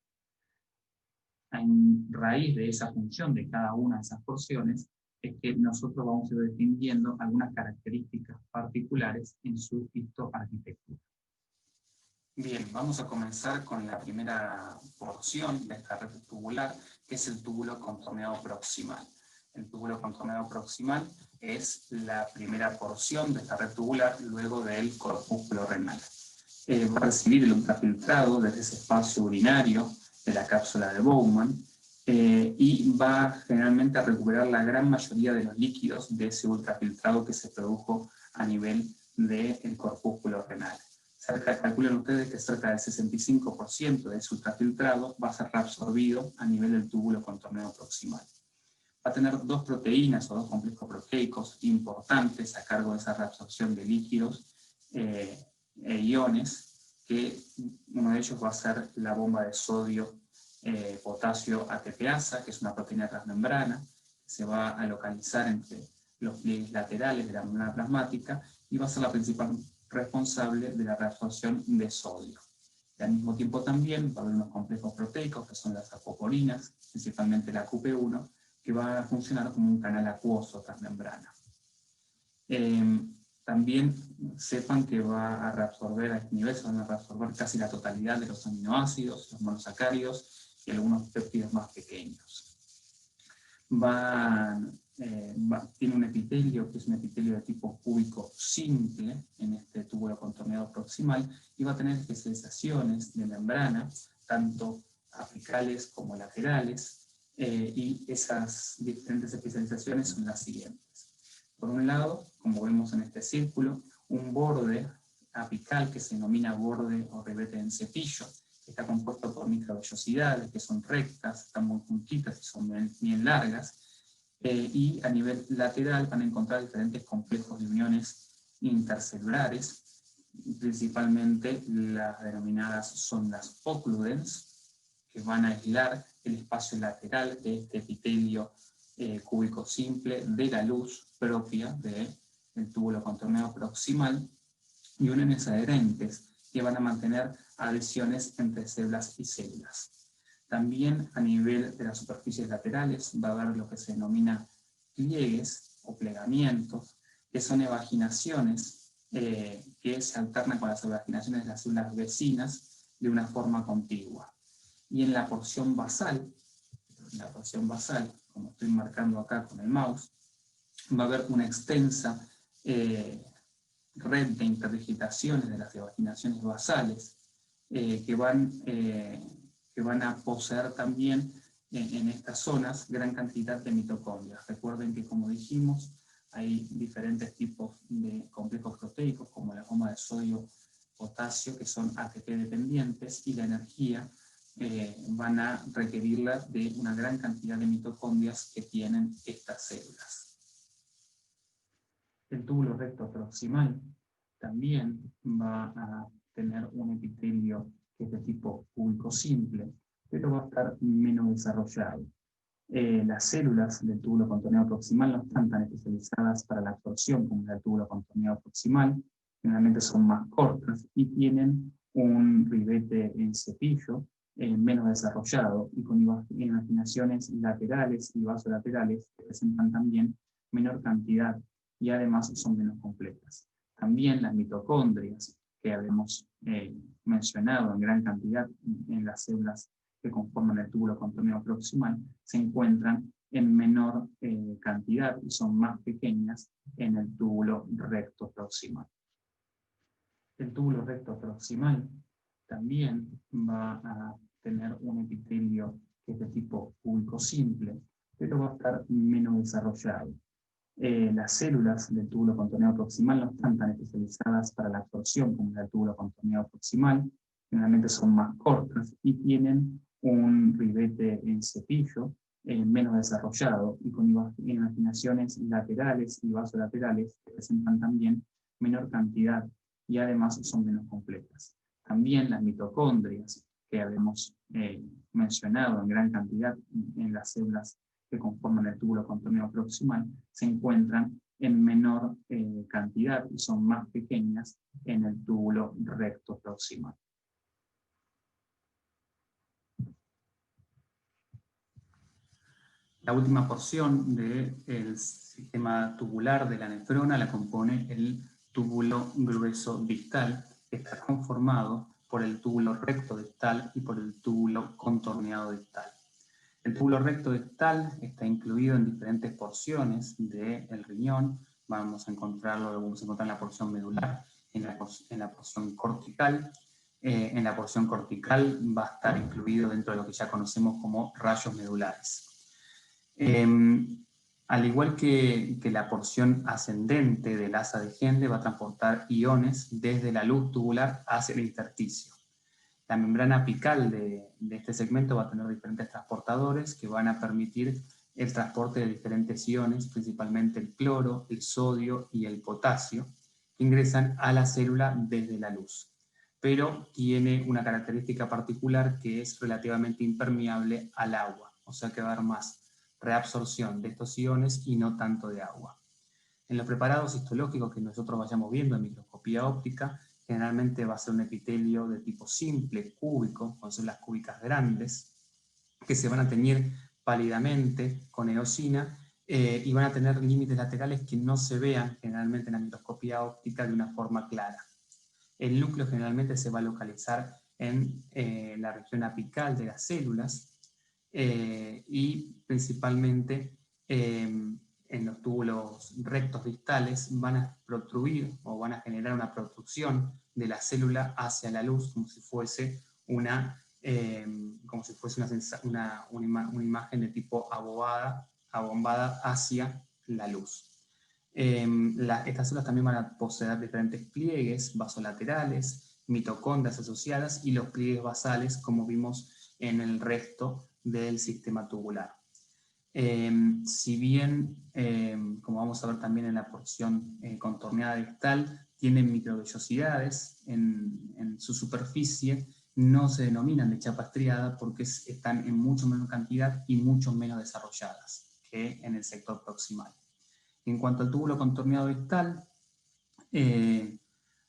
S2: En raíz de esa función de cada una de esas porciones, es que nosotros vamos a ir distinguiendo algunas características particulares en su histoarquitectura. Bien, vamos a comenzar con la primera porción de esta red tubular, que es el túbulo contorneado proximal. El túbulo contorneado proximal es la primera porción de esta red tubular luego del corpúsculo renal. Va a recibir el ultrafiltrado desde ese espacio urinario de la cápsula de Bowman y va generalmente a recuperar la gran mayoría de los líquidos de ese ultrafiltrado que se produjo a nivel del corpúsculo renal. Calculen ustedes que cerca del 65% de ese ultrafiltrado va a ser reabsorbido a nivel del túbulo contorneado proximal. Va a tener dos proteínas o dos complejos proteicos importantes a cargo de esa reabsorción de líquidos e iones, que uno de ellos va a ser la bomba de sodio potasio ATPasa, que es una proteína transmembrana, que se va a localizar entre los pliegues laterales de la membrana plasmática y va a ser la principal responsable de la reabsorción de sodio. Y al mismo tiempo también va a haber unos complejos proteicos que son las acoporinas, principalmente la QP1, que va a funcionar como un canal acuoso transmembrana. También sepan que va a reabsorber a este nivel, se van a reabsorber casi la totalidad de los aminoácidos, los monosacáridos y algunos péptidos más pequeños. Tiene un epitelio que es un epitelio de tipo cúbico simple en este túbulo contorneado proximal y va a tener especializaciones de membrana, tanto apicales como laterales, y esas diferentes especializaciones son las siguientes. Por un lado, como vemos en este círculo, un borde apical que se denomina borde o ribete en cepillo, que está compuesto por microvellosidades que son rectas, están muy juntitas y son bien largas, y a nivel lateral van a encontrar diferentes complejos de uniones intercelulares, principalmente las denominadas son las occludens, que van a aislar el espacio lateral de este epitelio cúbico simple de la luz propia del túbulo contorneado proximal, y uniones adherentes que van a mantener adhesiones entre células y células. También a nivel de las superficies laterales va a haber lo que se denomina pliegues o plegamientos, que son evaginaciones que se alternan con las evaginaciones de las células vecinas de una forma contigua. Y en la porción basal, como estoy marcando acá con el mouse, va a haber una extensa red de interdigitaciones de las evaginaciones basales que van a poseer también en estas zonas gran cantidad de mitocondrias. Recuerden que, como dijimos, hay diferentes tipos de complejos proteicos, como la bomba de sodio potasio, que son ATP dependientes, y la energía van a requerirla de una gran cantidad de mitocondrias que tienen estas células. El túbulo recto proximal también va a tener un epitelio que es de tipo cúbico simple, pero va a estar menos desarrollado. Las células del túbulo contorneado proximal no están tan especializadas para la absorción como las del túbulo contorneado proximal, generalmente son más cortas y tienen un ribete en cepillo menos desarrollado y con imaginaciones laterales y vasolaterales que presentan también menor cantidad y además son menos completas. También las mitocondrias que habíamos mencionado en gran cantidad en las células que conforman el túbulo contorneado proximal se encuentran en menor cantidad y son más pequeñas en el túbulo recto proximal. El túbulo recto proximal también va a tener un epitelio que es de tipo cúbico simple, pero va a estar menos desarrollado. Las células del túbulo contorneado proximal no están tan especializadas para la absorción como las del túbulo contorneado proximal, generalmente son más cortas y tienen un ribete en cepillo menos desarrollado y con imaginaciones laterales y vasolaterales que presentan también menor cantidad y además son menos completas. También las mitocondrias que habíamos mencionado en gran cantidad en las células que conforman el túbulo contorneado proximal se encuentran en menor cantidad y son más pequeñas en el túbulo recto proximal. La última porción del sistema tubular de la nefrona la compone el túbulo grueso distal, que está conformado por el túbulo recto distal y por el túbulo contorneado distal. El túbulo recto distal está incluido en diferentes porciones del riñón. Vamos a encontrarlo, lo vamos a encontrar en la porción medular, en la porción cortical. En la porción cortical va a estar incluido dentro de lo que ya conocemos como rayos medulares. Al igual que la porción ascendente del asa de Henle va a transportar iones desde la luz tubular hacia el intersticio. La membrana apical de este segmento va a tener diferentes transportadores que van a permitir el transporte de diferentes iones, principalmente el cloro, el sodio y el potasio, que ingresan a la célula desde la luz. Pero tiene una característica particular que es relativamente impermeable al agua, o sea que va a haber más reabsorción de estos iones y no tanto de agua. En los preparados histológicos que nosotros vayamos viendo en microscopía óptica, generalmente va a ser un epitelio de tipo simple, cúbico, con células cúbicas grandes, que se van a teñir pálidamente con eosina y van a tener límites laterales que no se vean generalmente en la microscopía óptica de una forma clara. El núcleo generalmente se va a localizar en la región apical de las células y principalmente en los túbulos rectos distales van a protruir o van a generar una protrusión de la célula hacia la luz como si fuese una imagen de tipo abombada hacia la luz. Estas células también van a poseer diferentes pliegues vasolaterales, mitocondrias asociadas y los pliegues basales como vimos en el resto del sistema tubular. Si bien, como vamos a ver también en la porción contorneada distal, tienen microvellosidades en su superficie, no se denominan de chapa estriada porque están en mucho menor cantidad y mucho menos desarrolladas que en el sector proximal. En cuanto al túbulo contorneado distal,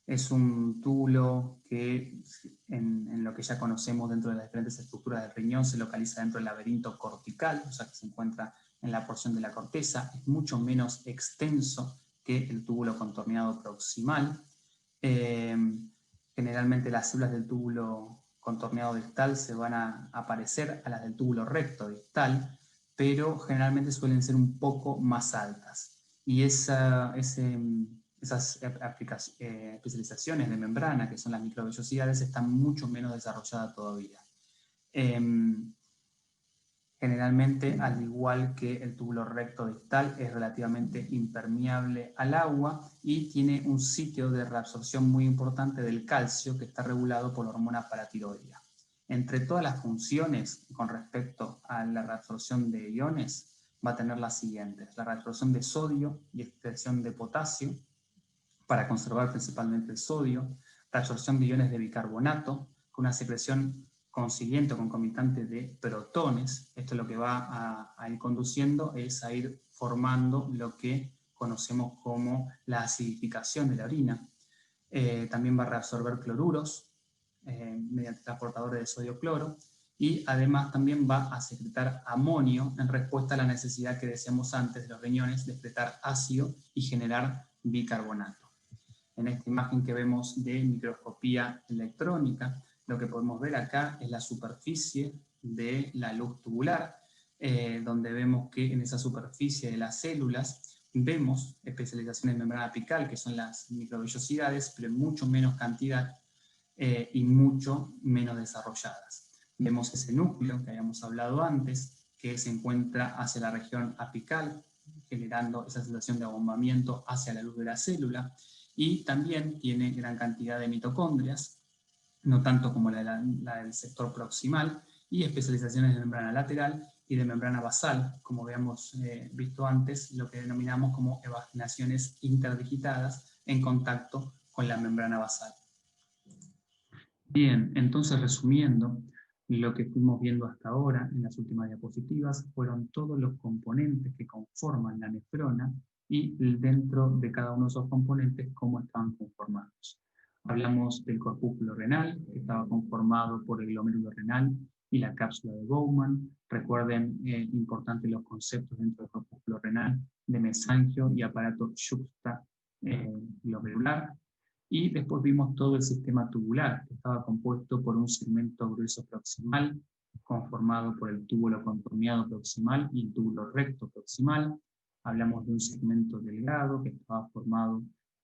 S2: es un túbulo que en lo que ya conocemos dentro de las diferentes estructuras del riñón se localiza dentro del laberinto cortical, o sea que se encuentra en la porción de la corteza, es mucho menos extenso que el túbulo contorneado proximal. Generalmente las células del túbulo contorneado distal se van a parecer a las del túbulo recto distal, pero generalmente suelen ser un poco más altas. Y esas especializaciones de membrana, que son las microvellosidades, están mucho menos desarrolladas todavía. Generalmente, al igual que el túbulo recto distal, es relativamente impermeable al agua y tiene un sitio de reabsorción muy importante del calcio que está regulado por la hormona paratiroidea.
S1: Entre todas las funciones con respecto a la reabsorción de iones, va a tener las siguientes: la reabsorción de sodio y excreción de potasio, para conservar principalmente el sodio, reabsorción de iones de bicarbonato, con una secreción consiguiente o concomitante de protones. Esto lo que va a ir conduciendo es a ir formando lo que conocemos como la acidificación de la orina. También va a reabsorber cloruros mediante transportadores de sodio-cloro, y además también va a secretar amonio en respuesta a la necesidad que decíamos antes de los riñones de excretar ácido y generar bicarbonato. En esta imagen que vemos de microscopía electrónica, lo que podemos ver acá es la superficie de la luz tubular, donde vemos que en esa superficie de las células vemos especializaciones de membrana apical, que son las microvellosidades, pero en mucho menos cantidad y mucho menos desarrolladas. Vemos ese núcleo que habíamos hablado antes, que se encuentra hacia la región apical, generando esa sensación de abombamiento hacia la luz de la célula, y también tiene gran cantidad de mitocondrias, no tanto como la del sector proximal, y especializaciones de membrana lateral y de membrana basal, como habíamos visto antes, lo que denominamos como evaginaciones interdigitadas en contacto con la membrana basal. Bien, entonces resumiendo, lo que fuimos viendo hasta ahora en las últimas diapositivas fueron todos los componentes que conforman la nefrona y dentro de cada uno de esos componentes cómo estaban conformados. Hablamos del corpúsculo renal, que estaba conformado por el glomérulo renal y la cápsula de Bowman. Recuerden, importantes los conceptos dentro del corpúsculo renal de mesangio y aparato juxtaglomerular. Y después vimos todo el sistema tubular, que estaba compuesto por un segmento grueso proximal, conformado por el túbulo contorneado proximal y el túbulo recto proximal. Hablamos de un segmento delgado, que estaba formado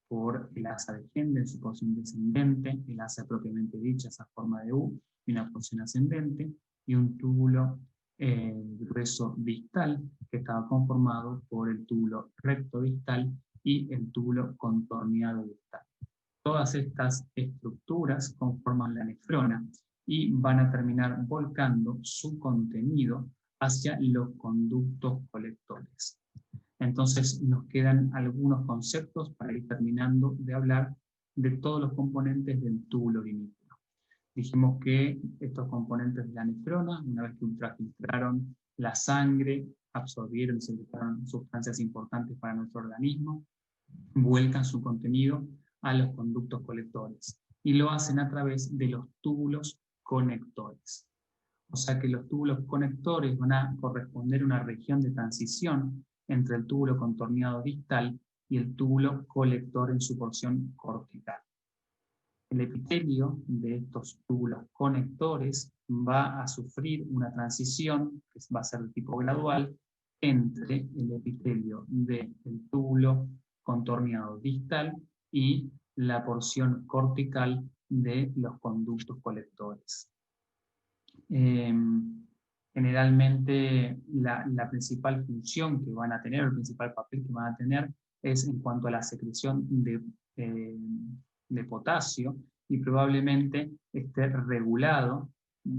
S1: por el asa de Henle en su porción descendente, el asa propiamente dicha, esa forma de U, y una porción ascendente, y un túbulo grueso distal, que estaba conformado por el túbulo recto distal y el túbulo contorneado distal. Todas estas estructuras conforman la nefrona y van a terminar volcando su contenido hacia los conductos colectores. Entonces nos quedan algunos conceptos para ir terminando de hablar de todos los componentes del túbulo urinífero. Dijimos que estos componentes de la nefrona, una vez que ultrafiltraron la sangre, absorbieron y secretaron sustancias importantes para nuestro organismo, vuelcan su contenido a los conductos colectores y lo hacen a través de los túbulos conectores. O sea que los túbulos conectores van a corresponder a una región de transición entre el túbulo contorneado distal y el túbulo colector en su porción cortical. El epitelio de estos túbulos conectores va a sufrir una transición, que va a ser de tipo gradual, entre el epitelio del túbulo contorneado distal y la porción cortical de los conductos colectores. Generalmente la principal función que van a tener, el principal papel que van a tener es en cuanto a la secreción de potasio, y probablemente esté regulado,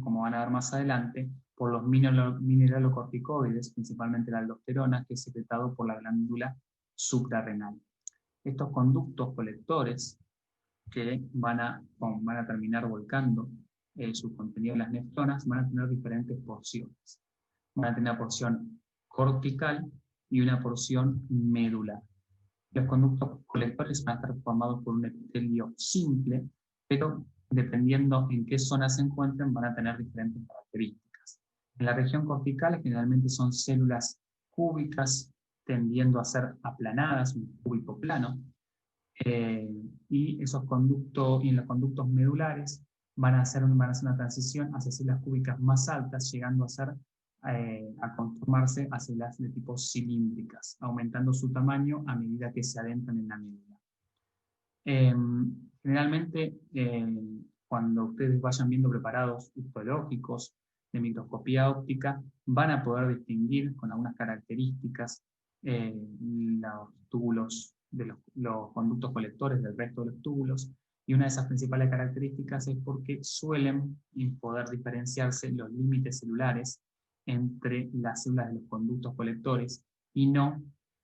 S1: como van a ver más adelante, por los mineralocorticoides, principalmente la aldosterona, que es secretado por la glándula suprarrenal. Estos conductos colectores que van a terminar volcando su contenido en las nefronas van a tener diferentes porciones. Van a tener una porción cortical y una porción medular. Los conductos colectores van a estar formados por un epitelio simple, pero dependiendo en qué zona se encuentren van a tener diferentes características. En la región cortical generalmente son células cúbicas tendiendo a ser aplanadas, un cúbico plano, y esos conductos, y en los conductos medulares van a hacer una transición hacia células cúbicas más altas, llegando a conformarse a células de tipo cilíndricas, aumentando su tamaño a medida que se adentran en la médula. Generalmente, cuando ustedes vayan viendo preparados histológicos de microscopía óptica, van a poder distinguir con algunas características los túbulos de los conductos colectores del resto de los túbulos, Y una de esas principales características es porque suelen poder diferenciarse los límites celulares entre las células de los conductos colectores y no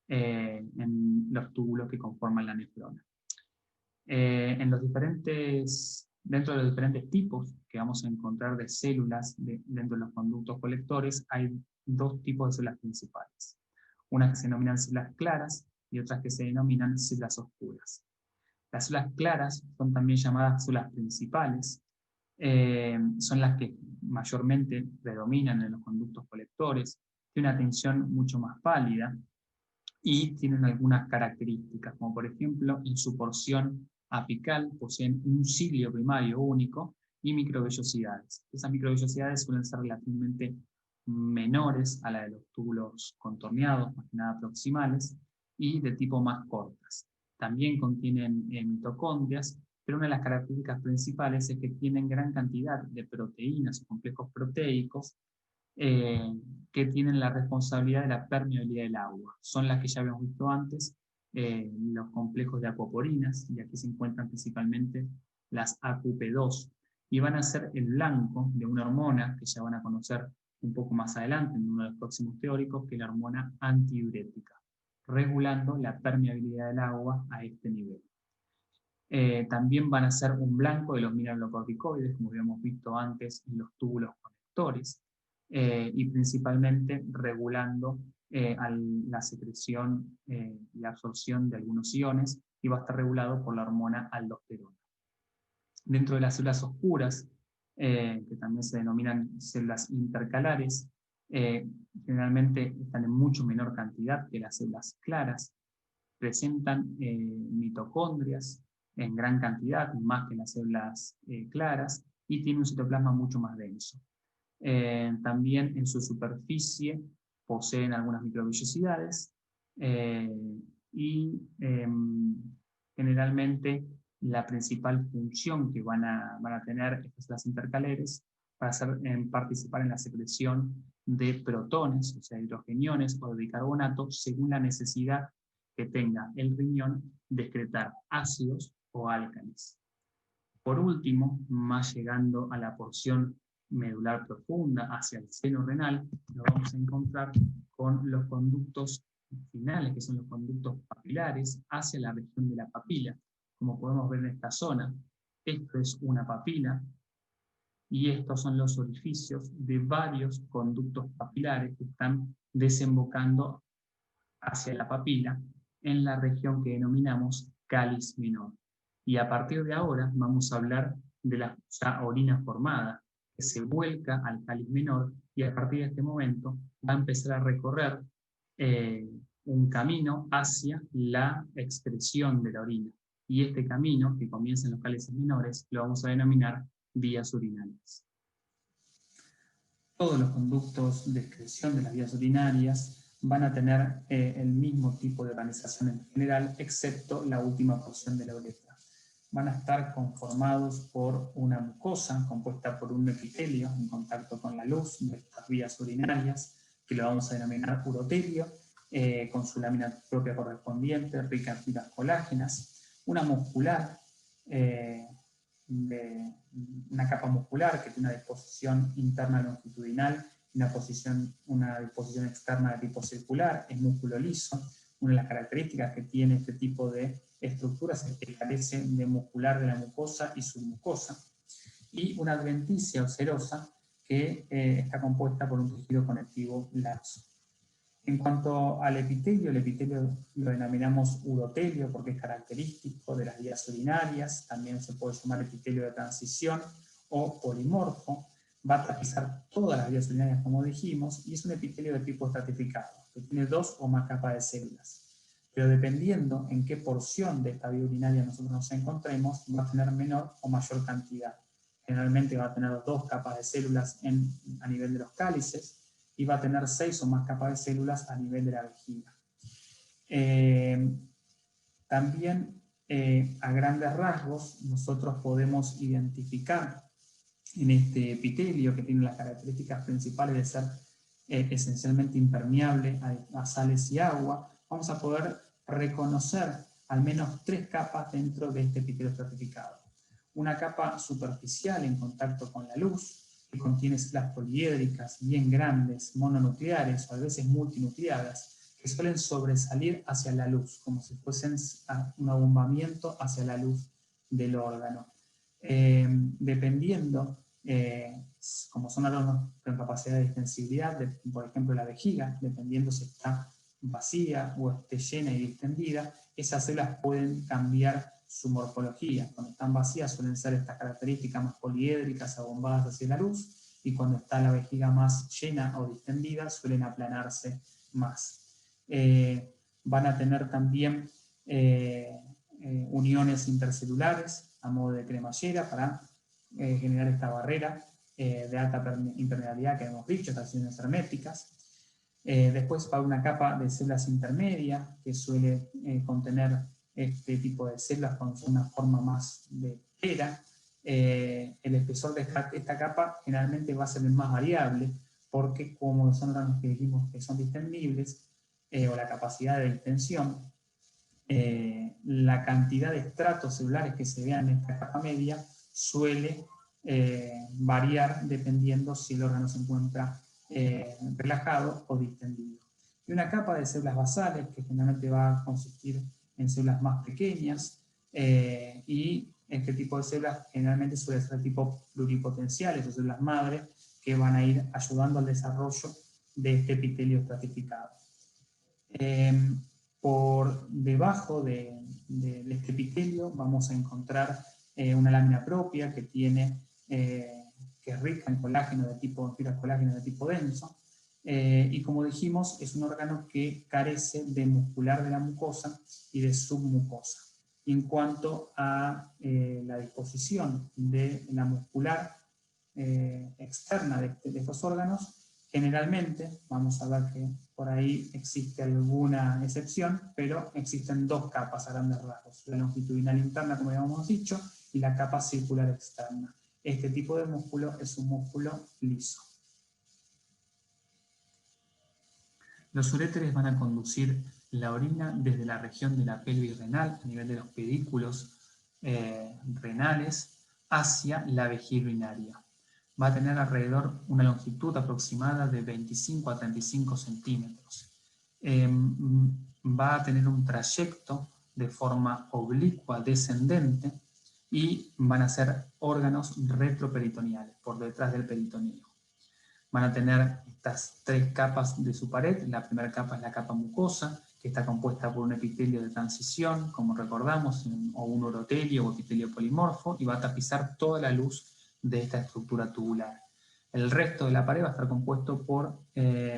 S1: en los túbulos que conforman la nefrona. Dentro de los diferentes tipos que vamos a encontrar de células dentro de los conductos colectores, hay dos tipos de células principales. Unas que se denominan células claras y otras que se denominan células oscuras. Las células claras son también llamadas células principales, son las que mayormente predominan en los conductos colectores, tienen una tinción mucho más pálida y tienen algunas características, como por ejemplo en su porción apical poseen un cilio primario único y microvellosidades. Esas microvellosidades suelen ser relativamente menores a la de los túbulos contorneados, más que nada proximales, y de tipo más cortas. También contienen mitocondrias, pero una de las características principales es que tienen gran cantidad de proteínas o complejos proteicos que tienen la responsabilidad de la permeabilidad del agua. Son las que ya habíamos visto antes, los complejos de aquaporinas, y aquí se encuentran principalmente las AQP2, y van a ser el blanco de una hormona que ya van a conocer un poco más adelante en uno de los próximos teóricos, que es la hormona antidiurética, regulando la permeabilidad del agua a este nivel. También van a ser un blanco de los mineralocorticoides, como habíamos visto antes en los túbulos conectores, y principalmente regulando la secreción y absorción de algunos iones, y va a estar regulado por la hormona aldosterona. Dentro de las células oscuras, que también se denominan células intercalares, generalmente están en mucho menor cantidad que las células claras, presentan mitocondrias en gran cantidad, más que las células claras, y tienen un citoplasma mucho más denso. También en su superficie poseen algunas microvellosidades y generalmente la principal función que van a tener estas células intercalares va a ser participar en la secreción de protones, o sea, hidrogeniones o de bicarbonato, según la necesidad que tenga el riñón de excretar ácidos o álcalis. Por último, más llegando a la porción medular profunda, hacia el seno renal, nos vamos a encontrar con los conductos finales, que son los conductos papilares, hacia la región de la papila. Como podemos ver en esta zona, esto es una papila, y estos son los orificios de varios conductos papilares que están desembocando hacia la papila en la región que denominamos cáliz menor. Y a partir de ahora vamos a hablar de la orina formada, que se vuelca al cáliz menor, y a partir de este momento va a empezar a recorrer un camino hacia la excreción de la orina. Y este camino, que comienza en los cálices menores, lo vamos a denominar vías urinarias. Todos los conductos de excreción de las vías urinarias van a tener el mismo tipo de organización en general, excepto la última porción de la uretra. Van a estar conformados por una mucosa compuesta por un epitelio en contacto con la luz de estas vías urinarias, que lo vamos a denominar urotelio, con su lámina propia correspondiente, rica en fibras colágenas, una muscular, una capa muscular que tiene una disposición interna longitudinal, una disposición externa de tipo circular, es músculo liso. Una de las características que tiene este tipo de estructuras es que carece de muscular de la mucosa y submucosa, y una adventicia o serosa que está compuesta por un tejido conectivo laxo. En cuanto al epitelio, el epitelio lo denominamos urotelio porque es característico de las vías urinarias, también se puede llamar epitelio de transición o polimorfo, va a tapizar todas las vías urinarias como dijimos, y es un epitelio de tipo estratificado, que tiene 2 o más capas de células. Pero dependiendo en qué porción de esta vía urinaria nosotros nos encontremos, va a tener menor o mayor cantidad. Generalmente va a tener 2 capas de células a nivel de los cálices, y va a tener 6 o más capas de células a nivel de la vejiga. También, a grandes rasgos, nosotros podemos identificar en este epitelio, que tiene las características principales de ser esencialmente impermeable a sales y agua, vamos a poder reconocer al menos 3 capas dentro de este epitelio estratificado. una capa superficial en contacto con la luz, que contiene células poliédricas bien grandes, mononucleares o a veces multinucleadas, que suelen sobresalir hacia la luz, como si fuesen un abombamiento hacia la luz del órgano. Dependiendo, como son órganos con capacidad de distensibilidad, por ejemplo la vejiga, dependiendo si está vacía o esté llena y distendida, esas células pueden cambiar su morfología. Cuando están vacías suelen ser estas características más poliédricas, abombadas hacia la luz, y cuando está la vejiga más llena o distendida suelen aplanarse más. Van a tener también uniones intercelulares a modo de cremallera para generar esta barrera de alta impermeabilidad que hemos dicho, estas acciones herméticas. Después va una capa de células intermedias que suele contener este tipo de células con una forma más de pera. El espesor de esta capa generalmente va a ser el más variable, porque como son órganos que dijimos que son distendibles, o la capacidad de distensión, la cantidad de estratos celulares que se vean en esta capa media suele variar dependiendo si el órgano se encuentra relajado o distendido. Y una capa de células basales que generalmente va a consistir en células más pequeñas, y este tipo de células generalmente suele ser de tipo pluripotenciales o células madre que van a ir ayudando al desarrollo de este epitelio estratificado. Por debajo de este epitelio vamos a encontrar una lámina propia que tiene que es rica en colágeno de tipo, colágeno de tipo denso, y como dijimos, es un órgano que carece de muscular de la mucosa y de submucosa. En cuanto a la disposición de la muscular externa de estos órganos, generalmente, vamos a ver que por ahí existe alguna excepción, pero existen dos capas a grandes rasgos, la longitudinal interna, como ya hemos dicho, y la capa circular externa. Este tipo de músculo es un músculo liso. Los uréteres van a conducir la orina desde la región de la pelvis renal, a nivel de los pedículos renales, hacia la vejiga urinaria. Va a tener alrededor una longitud aproximada de 25 a 35 centímetros. Va a tener un trayecto de forma oblicua descendente y van a ser órganos retroperitoneales, por detrás del peritoneo. Van a tener estas tres capas de su pared. La primera capa es la capa mucosa, que está compuesta por un epitelio de transición, como recordamos, o un urotelio o epitelio polimorfo, y va a tapizar toda la luz de esta estructura tubular. El resto de la pared va a estar compuesto por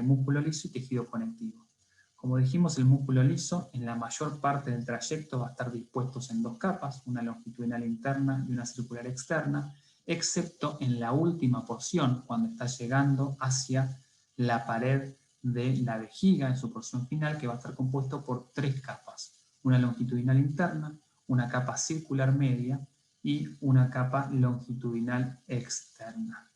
S1: músculo liso y tejido conectivo. Como dijimos, el músculo liso en la mayor parte del trayecto va a estar dispuesto en dos capas, una longitudinal interna y una circular externa, excepto en la última porción, cuando está llegando hacia la pared de la vejiga en su porción final, que va a estar compuesto por tres capas, una longitudinal interna, una capa circular media y una capa longitudinal externa.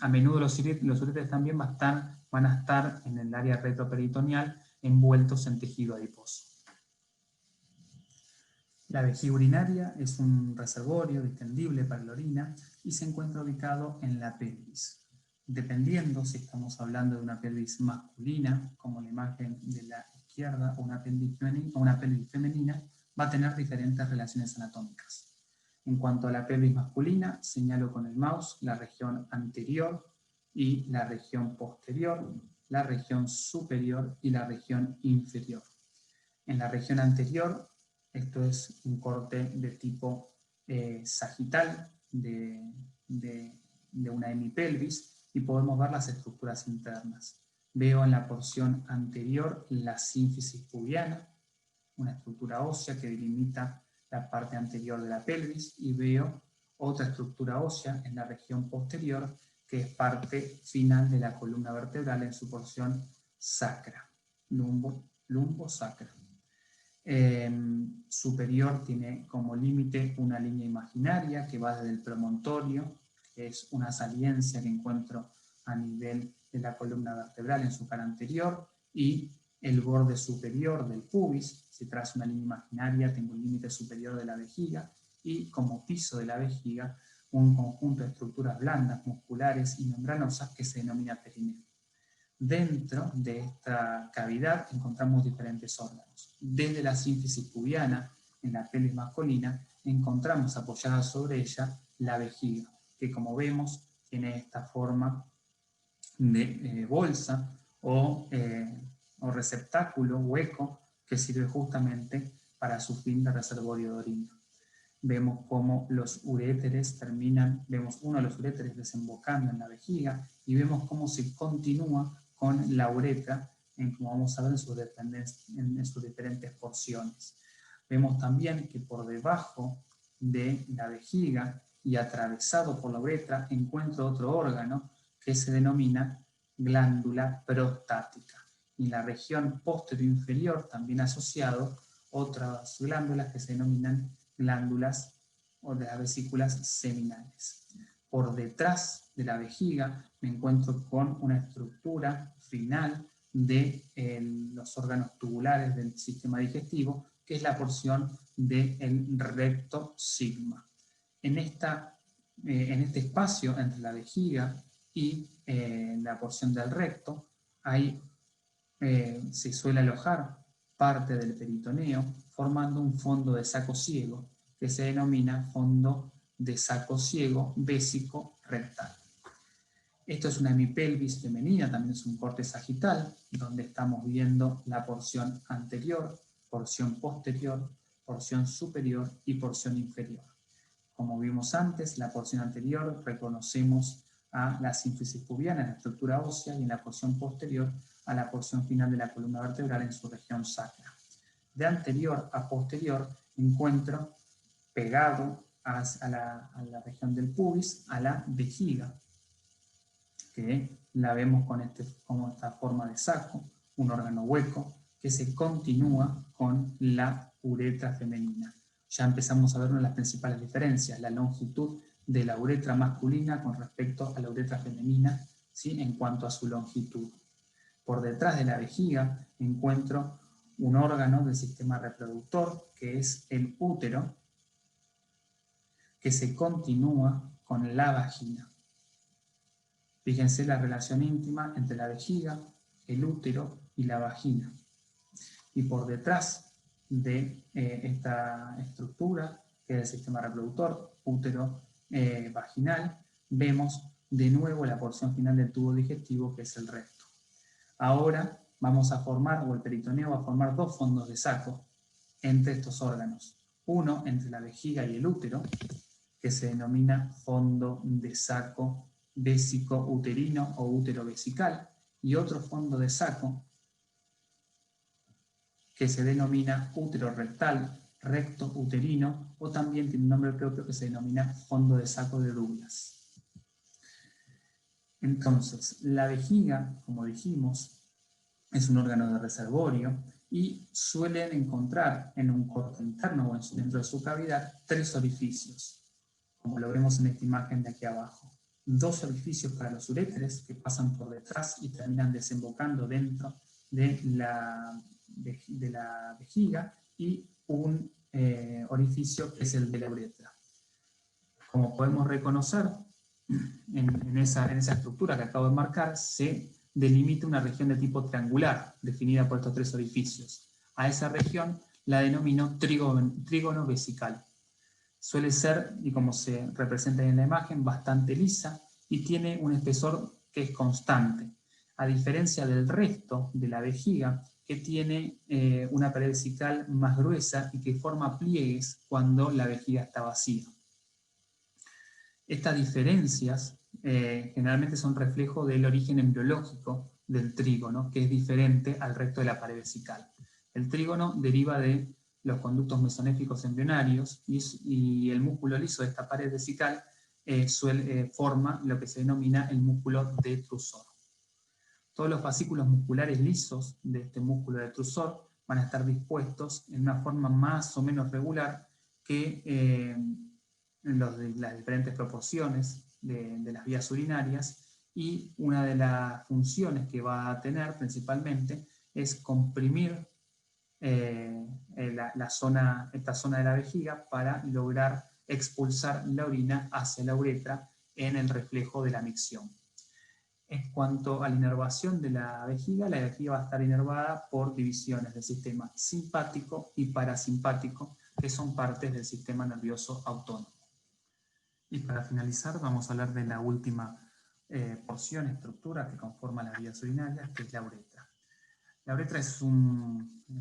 S1: A menudo los uréteres también van a estar en el área retroperitoneal envueltos en tejido adiposo. La vejiga urinaria es un reservorio distendible para la orina y se encuentra ubicado en la pelvis. Dependiendo si estamos hablando de una pelvis masculina, como la imagen de la izquierda, o una pelvis femenina, va a tener diferentes relaciones anatómicas. En cuanto a la pelvis masculina, señalo con el mouse la región anterior y la región posterior, la región superior y la región inferior. En la región anterior, esto es un corte de tipo sagital de una hemipelvis, y podemos ver las estructuras internas. Veo en la porción anterior la sínfisis pubiana, una estructura ósea que delimita la parte anterior de la pelvis, y veo otra estructura ósea en la región posterior, que es parte final de la columna vertebral en su porción sacra, lumbo-sacra. Superior tiene como límite una línea imaginaria que va desde el promontorio, que es una saliencia que encuentro a nivel de la columna vertebral en su cara anterior, y el borde superior del pubis. Si trazo una línea imaginaria, tengo el límite superior de la vejiga, y como piso de la vejiga un conjunto de estructuras blandas, musculares y membranosas que se denomina perineo. Dentro de esta cavidad encontramos diferentes órganos. Desde la sínfisis pubiana, en la pelvis masculina, encontramos apoyada sobre ella la vejiga, que como vemos tiene esta forma de bolsa o receptáculo hueco que sirve justamente para su fin de reservorio de orina. Vemos cómo los uréteres vemos uno de los uréteres desembocando en la vejiga y vemos cómo se continúa con la uretra, como vamos a ver en sus diferentes porciones. Vemos también que por debajo de la vejiga y atravesado por la uretra encuentro otro órgano que se denomina glándula prostática. Y en la región posterior-inferior, también asociado, otras glándulas que se denominan glándulas o de las vesículas seminales. Por detrás de la vejiga me encuentro con una estructura final de los órganos tubulares del sistema digestivo, que es la porción del recto sigma. En este espacio entre la vejiga y la porción del recto se suele alojar parte del peritoneo, formando un fondo de saco ciego, que se denomina fondo de saco ciego vésico rectal. Esto es una hemipelvis femenina, también es un corte sagital, donde estamos viendo la porción anterior, porción posterior, porción superior y porción inferior. Como vimos antes, la porción anterior reconocemos a la sínfisis pubiana en la estructura ósea y en la porción posterior a la porción final de la columna vertebral en su región sacra. De anterior a posterior encuentro pegado a la región del pubis, a la vejiga, que la vemos con esta forma de saco, un órgano hueco, que se continúa con la uretra femenina. Ya empezamos a ver una de las principales diferencias, la longitud de la uretra masculina con respecto a la uretra femenina, ¿sí?, en cuanto a su longitud. Por detrás de la vejiga encuentro un órgano del sistema reproductor, que es el útero, que se continúa con la vagina. Fíjense la relación íntima entre la vejiga, el útero y la vagina. Y por detrás de esta estructura, que es el sistema reproductor, útero vaginal, vemos de nuevo la porción final del tubo digestivo, que es el recto. Ahora vamos a formar, o el peritoneo va a formar dos fondos de saco entre estos órganos. Uno entre la vejiga y el útero, que se denomina fondo de saco vésico uterino o útero vesical, y otro fondo de saco que se denomina útero rectal, recto uterino, o también tiene un nombre propio que se denomina fondo de saco de Douglas. Entonces, la vejiga, como dijimos, es un órgano de reservorio y suelen encontrar en un corte interno o dentro de su cavidad tres orificios, como lo vemos en esta imagen de aquí abajo. Dos orificios para los uréteres que pasan por detrás y terminan desembocando dentro de la vejiga, y un orificio que es el de la uretra. Como podemos reconocer, en esa estructura que acabo de marcar, se delimita una región de tipo triangular, definida por estos tres orificios. A esa región la denomino trígono vesical. Suele ser, y como se representa en la imagen, bastante lisa y tiene un espesor que es constante, a diferencia del resto de la vejiga, que tiene una pared vesical más gruesa y que forma pliegues cuando la vejiga está vacía. Estas diferencias generalmente son reflejo del origen embriológico del trígono, que es diferente al resto de la pared vesical. El trígono deriva de los conductos mesonéficos embrionarios y el músculo liso de esta pared vesical forma lo que se denomina el músculo detrusor. Todos los fascículos musculares lisos de este músculo detrusor van a estar dispuestos en una forma más o menos regular que las diferentes proporciones de las vías urinarias, y una de las funciones que va a tener principalmente es comprimir esta zona de la vejiga para lograr expulsar la orina hacia la uretra en el reflejo de la micción. En cuanto a la inervación de la vejiga va a estar inervada por divisiones del sistema simpático y parasimpático, que son partes del sistema nervioso autónomo. Y para finalizar vamos a hablar de la última porción, estructura que conforma las vías urinarias, que es la uretra. La uretra es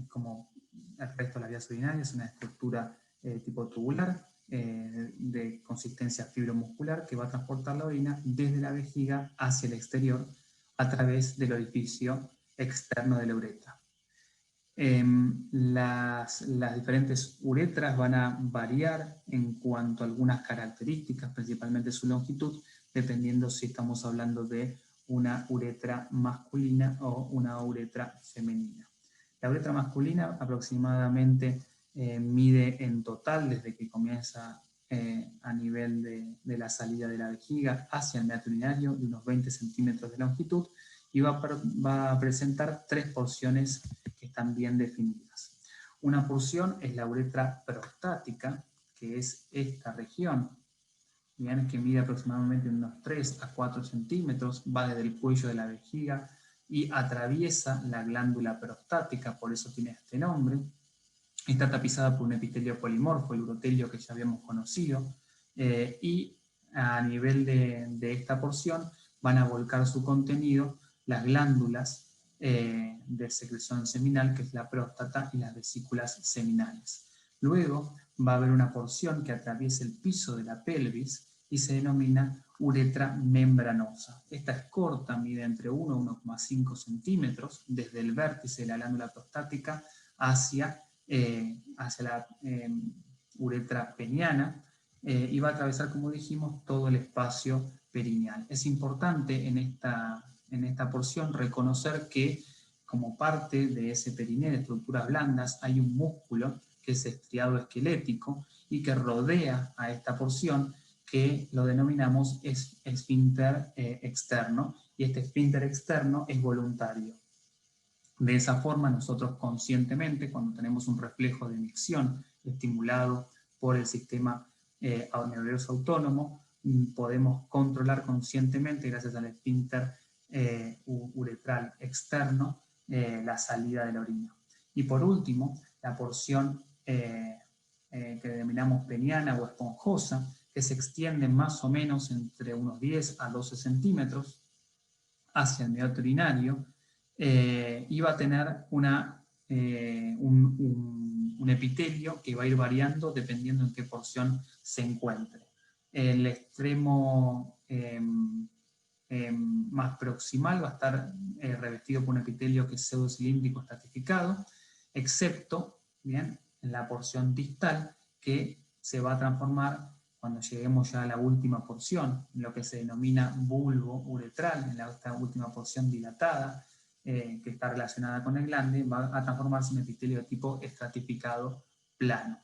S1: como el resto de las vías urinarias, una estructura tipo tubular, de consistencia fibromuscular, que va a transportar la orina desde la vejiga hacia el exterior a través del orificio externo de la uretra. Las diferentes uretras van a variar en cuanto a algunas características, principalmente su longitud, dependiendo si estamos hablando de una uretra masculina o una uretra femenina. La uretra masculina aproximadamente mide en total, desde que comienza a nivel de la salida de la vejiga hacia el meato urinario, de unos 20 centímetros de longitud, y va a presentar 3 porciones que están bien definidas. Una porción es la uretra prostática, que es esta región, bien, que mide aproximadamente unos 3 a 4 centímetros, va desde el cuello de la vejiga y atraviesa la glándula prostática, por eso tiene este nombre. Está tapizada por un epitelio polimorfo, el urotelio que ya habíamos conocido, y a nivel de esta porción van a volcar su contenido las glándulas de secreción seminal, que es la próstata, y las vesículas seminales. Luego va a haber una porción que atraviesa el piso de la pelvis y se denomina uretra membranosa. Esta es corta, mide entre 1 y 1,5 centímetros, desde el vértice de la glándula prostática hacia la uretra peniana, y va a atravesar, como dijimos, todo el espacio perineal. Es importante en esta porción reconocer que como parte de ese perineo de estructuras blandas hay un músculo que es estriado esquelético y que rodea a esta porción, que lo denominamos esfínter externo, y este esfínter externo es voluntario. De esa forma nosotros conscientemente, cuando tenemos un reflejo de micción estimulado por el sistema nervioso autónomo, podemos controlar conscientemente, gracias al esfínter uretral externo, la salida de la orina. Y por último, la porción que denominamos peniana o esponjosa, que se extiende más o menos entre unos 10 a 12 centímetros hacia el meato urinario, y va a tener un epitelio que va a ir variando dependiendo en qué porción se encuentre. El extremo más proximal va a estar revestido por un epitelio que es pseudocilíndrico estratificado, excepto, bien, en la porción distal, que se va a transformar cuando lleguemos ya a la última porción, lo que se denomina bulbo uretral, en esta última porción dilatada, que está relacionada con el glande, va a transformarse en un epitelio de tipo estratificado plano,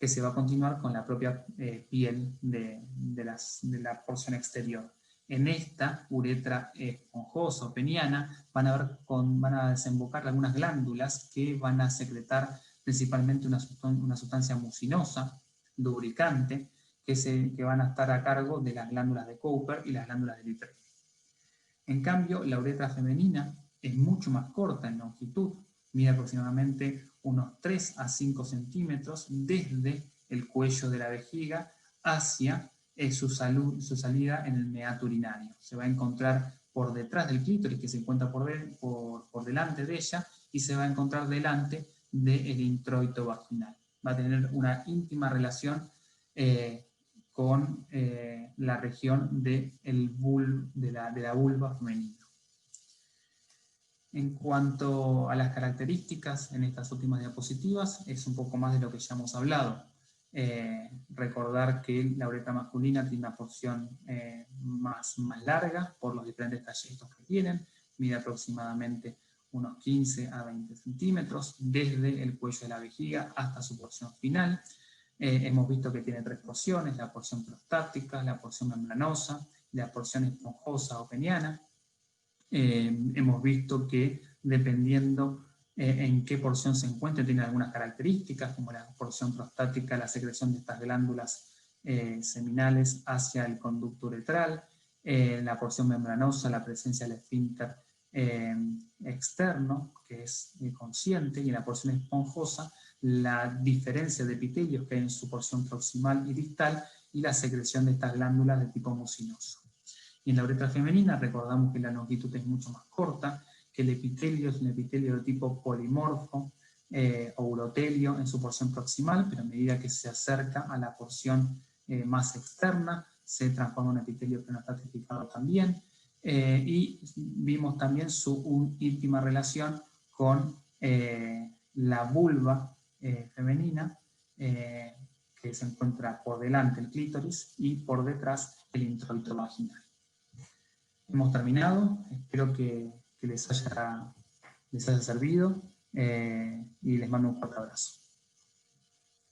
S1: que se va a continuar con la propia piel de la porción exterior. En esta uretra esponjosa o peniana van a desembocar algunas glándulas que van a secretar principalmente una sustancia mucinosa, lubricante, que van a estar a cargo de las glándulas de Cooper y las glándulas de Littré. En cambio, la uretra femenina es mucho más corta en longitud, mide aproximadamente unos 3 a 5 centímetros desde el cuello de la vejiga hacia su salida en el meato urinario. Se va a encontrar por detrás del clítoris, que se encuentra por delante de ella, y se va a encontrar delante del introito vaginal. Va a tener una íntima relación con la región de la vulva femenina. En cuanto a las características en estas últimas diapositivas, es un poco más de lo que ya hemos hablado. Recordar que la uretra masculina tiene una porción más larga por los diferentes talletos que tienen, mide aproximadamente unos 15 a 20 centímetros desde el cuello de la vejiga hasta su porción final. Hemos visto que tiene 3 porciones: la porción prostática, la porción membranosa y la porción esponjosa o peniana. Hemos visto que dependiendo en qué porción se encuentra, tiene algunas características, como la porción prostática, la secreción de estas glándulas seminales hacia el conducto uretral, la porción membranosa, la presencia del esfínter externo, que es consciente, y en la porción esponjosa, la diferencia de epitelios que hay en su porción proximal y distal, y la secreción de estas glándulas de tipo mucinoso. Y en la uretra femenina recordamos que la longitud es mucho más corta, que el epitelio es un epitelio de tipo polimorfo o urotelio en su porción proximal, pero a medida que se acerca a la porción más externa, se transforma en un epitelio planoestratificado también, y vimos también su íntima relación con la vulva femenina, que se encuentra por delante el clítoris y por detrás el introito vaginal. Hemos terminado, espero que les haya servido y les mando un fuerte abrazo.